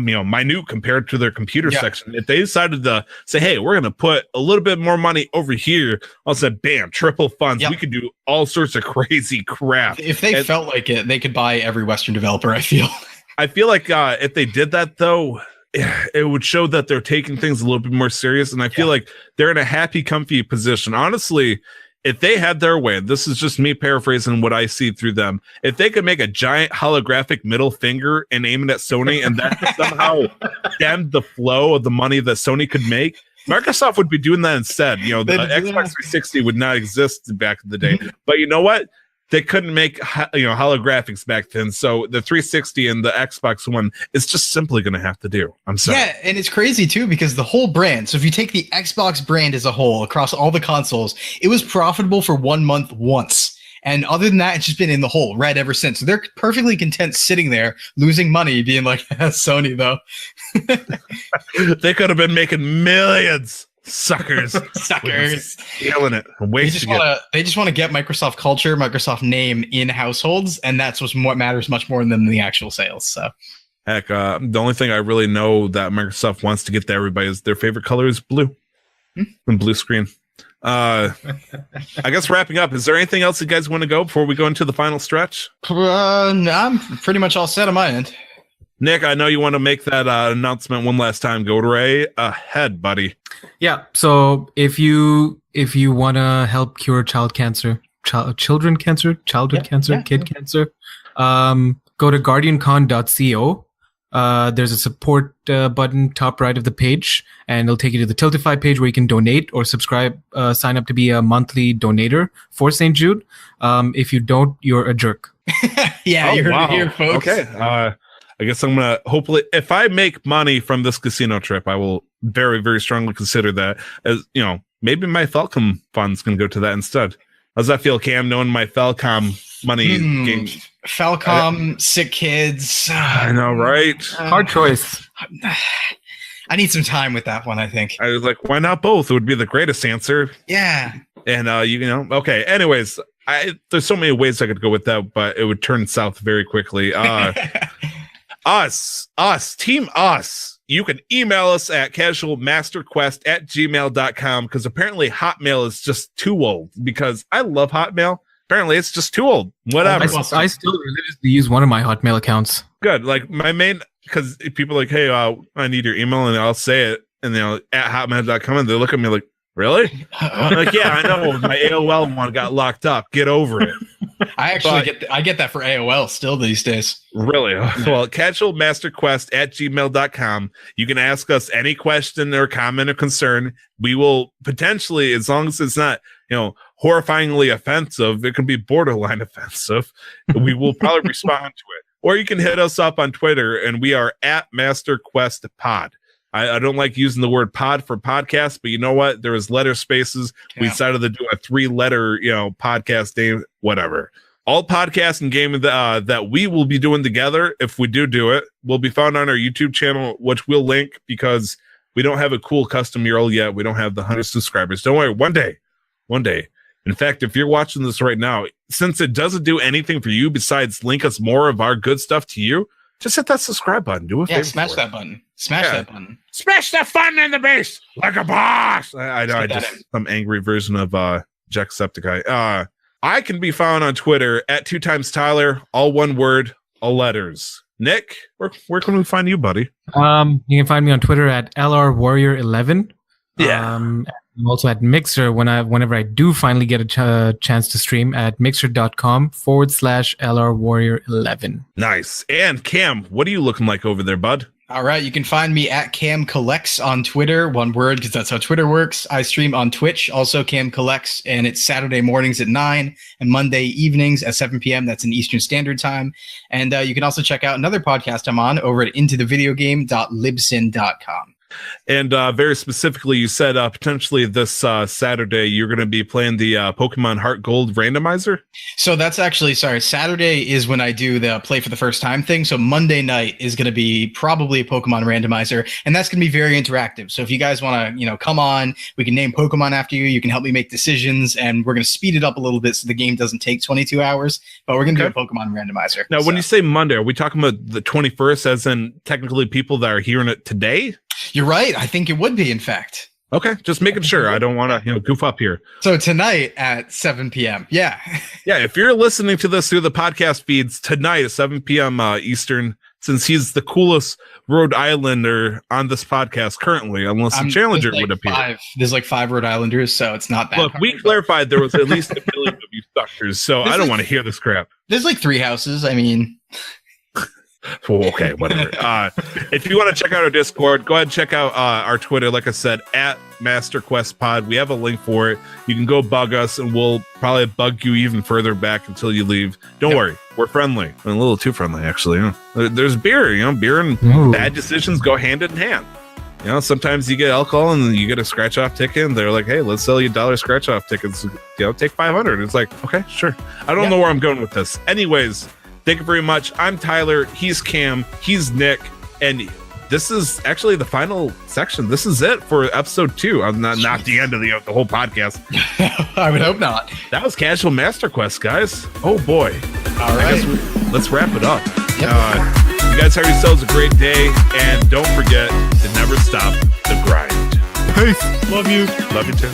compared to their computer section. If they decided to say, hey, we're going to put a little bit more money over here, I'll say, bam, triple funds. We could do all sorts of crazy crap.
If they felt like it, they could buy every Western developer. I feel
like if they did that though, it would show that they're taking things a little bit more serious. And I feel like they're in a happy, comfy position. Honestly, if they had their way, this is just me paraphrasing what I see through them. If they could make a giant holographic middle finger and aim it at Sony, and that somehow stemmed the flow of the money that Sony could make, Microsoft would be doing that instead. The Xbox 360 would not exist back in the day. But you know what? They couldn't make holographics back then, so the 360 and the Xbox One is just simply going to have to do. I'm sorry.
Yeah, and it's crazy too, because the whole brand. So if you take the Xbox brand as a whole across all the consoles, it was profitable for 1 month once, and other than that, it's just been in the hole red ever since. So they're perfectly content sitting there losing money, being like, Sony though.
They could have been making millions. Suckers. Stealing it.
They just want to get Microsoft culture, Microsoft name in households, and that's what matters much more than the actual sales. So
heck, the only thing I really know that Microsoft wants to get to everybody is their favorite color is blue. And blue screen. I guess wrapping up, is there anything else you guys want to go before we go into the final stretch?
I'm pretty much all set on my end.
Nick, I know you want to make that announcement one last time. Go right ahead, buddy.
Yeah. So if you want to help cure childhood cancer, kid cancer, go to guardiancon.co. There's a support button top right of the page, and it'll take you to the Tiltify page where you can donate or subscribe, sign up to be a monthly donator for St. Jude. If you don't, you're a jerk.
You heard it here, folks.
Okay. I guess I'm going to hopefully, if I make money from this casino trip, I will very, very strongly consider that as, maybe my Falcom funds can go to that instead. How's that feel, Cam, knowing my Falcom money game?
Falcom, sick kids.
I know, right?
Hard choice.
I need some time with that one, I think.
I was like, why not both? It would be the greatest answer.
Yeah.
And, okay. Anyways, there's so many ways I could go with that, but it would turn south very quickly. Team us. You can email us at casualmasterquest@gmail.com, because apparently Hotmail is just too old, because I love Hotmail. Apparently it's just too old. Whatever.
I still religiously use one of my Hotmail accounts.
Good. Like my main, because people are like, hey, I need your email, and I'll say it, and at hotmail.com, and they look at me like, really? I'm like, yeah, I know. My AOL one got locked up. Get over it.
I actually get that for AOL still these days.
Really? Well, casualmasterquest@gmail.com. You can ask us any question or comment or concern. We will potentially, as long as it's not, horrifyingly offensive, it can be borderline offensive, we will probably respond to it. Or you can hit us up on Twitter, and we are at MasterQuestPod. I don't like using the word pod for podcast, but you know what? There was letter spaces. Yeah. We decided to do a 3-letter, podcast name, whatever. All podcasts and gaming that we will be doing together, if we do it, will be found on our YouTube channel, which we'll link because we don't have a cool custom mural yet. We don't have the 100 subscribers. Don't worry. One day. In fact, if you're watching this right now, since it doesn't do anything for you besides link us more of our good stuff to you, just hit that subscribe button. Do a favor.
Smash that button. That button.
Smash the fun in the base like a boss. I know. I just some angry version of Jacksepticeye. I can be found on Twitter at 2xTyler, all one word, all letters. Nick, where can we find you, buddy?
You can find me on Twitter at LRWarrior11.
Yeah.
I'm also at Mixer whenever I do finally get a chance to stream at mixer.com/LRWarrior11.
Nice. And Cam, what are you looking like over there, bud?
All right, you can find me at Cam Collects on Twitter, one word, because that's how Twitter works. I stream on Twitch, also Cam Collects, and it's Saturday mornings at 9 and Monday evenings at 7 p.m. That's in Eastern Standard Time. And you can also check out another podcast I'm on over at intothevideogame.libsyn.com.
And very specifically, you said potentially this Saturday you're going to be playing the Pokemon Heart Gold randomizer.
So that's actually, Saturday is when I do the play for the first time thing. So Monday night is going to be probably a Pokemon randomizer, and that's going to be very interactive. So if you guys want to, come on, we can name Pokemon after you. You can help me make decisions, and we're going to speed it up a little bit so the game doesn't take 22 hours. But we're going to do a Pokemon randomizer.
Now, when you say Monday, are we talking about the 21st, as in technically people that are hearing it today?
You're right. I think it would be, in fact.
Okay, just making sure. I don't want to, goof up here.
So tonight at 7 p.m. Yeah.
Yeah, if you're listening to this through the podcast feeds tonight at 7 p.m. Eastern, since he's the coolest Rhode Islander on this podcast currently, unless the Challenger would appear.
There's like 5 Rhode Islanders, so it's not that
Look,
hard,
we clarified there was at least a million of you suckers, so I don't want to hear this crap.
There's like 3 houses. I mean...
Well, okay, whatever. If you want to check out our Discord, go ahead and check out our Twitter, like I said, at MasterQuestPod. We have a link for it. You can go bug us, and we'll probably bug you even further back until you leave. Don't worry, we're friendly. A little too friendly, actually. There's beer, beer and bad decisions go hand in hand. Sometimes you get alcohol and you get a scratch-off ticket, and they're like, hey, let's sell you $1 scratch-off tickets. Take 500. It's like, okay, sure. I don't know where I'm going with this. Anyways, thank you very much. I'm Tyler. He's Cam. He's Nick. And this is actually the final section. This is it for episode 2. Not the end of the whole podcast.
I would hope not.
That was Casual Master Quest, guys. Oh, boy.
All right.
Let's wrap it up. Yep. You guys have yourselves a great day. And don't forget to never stop the grind.
Peace.
Love you. Love you, too.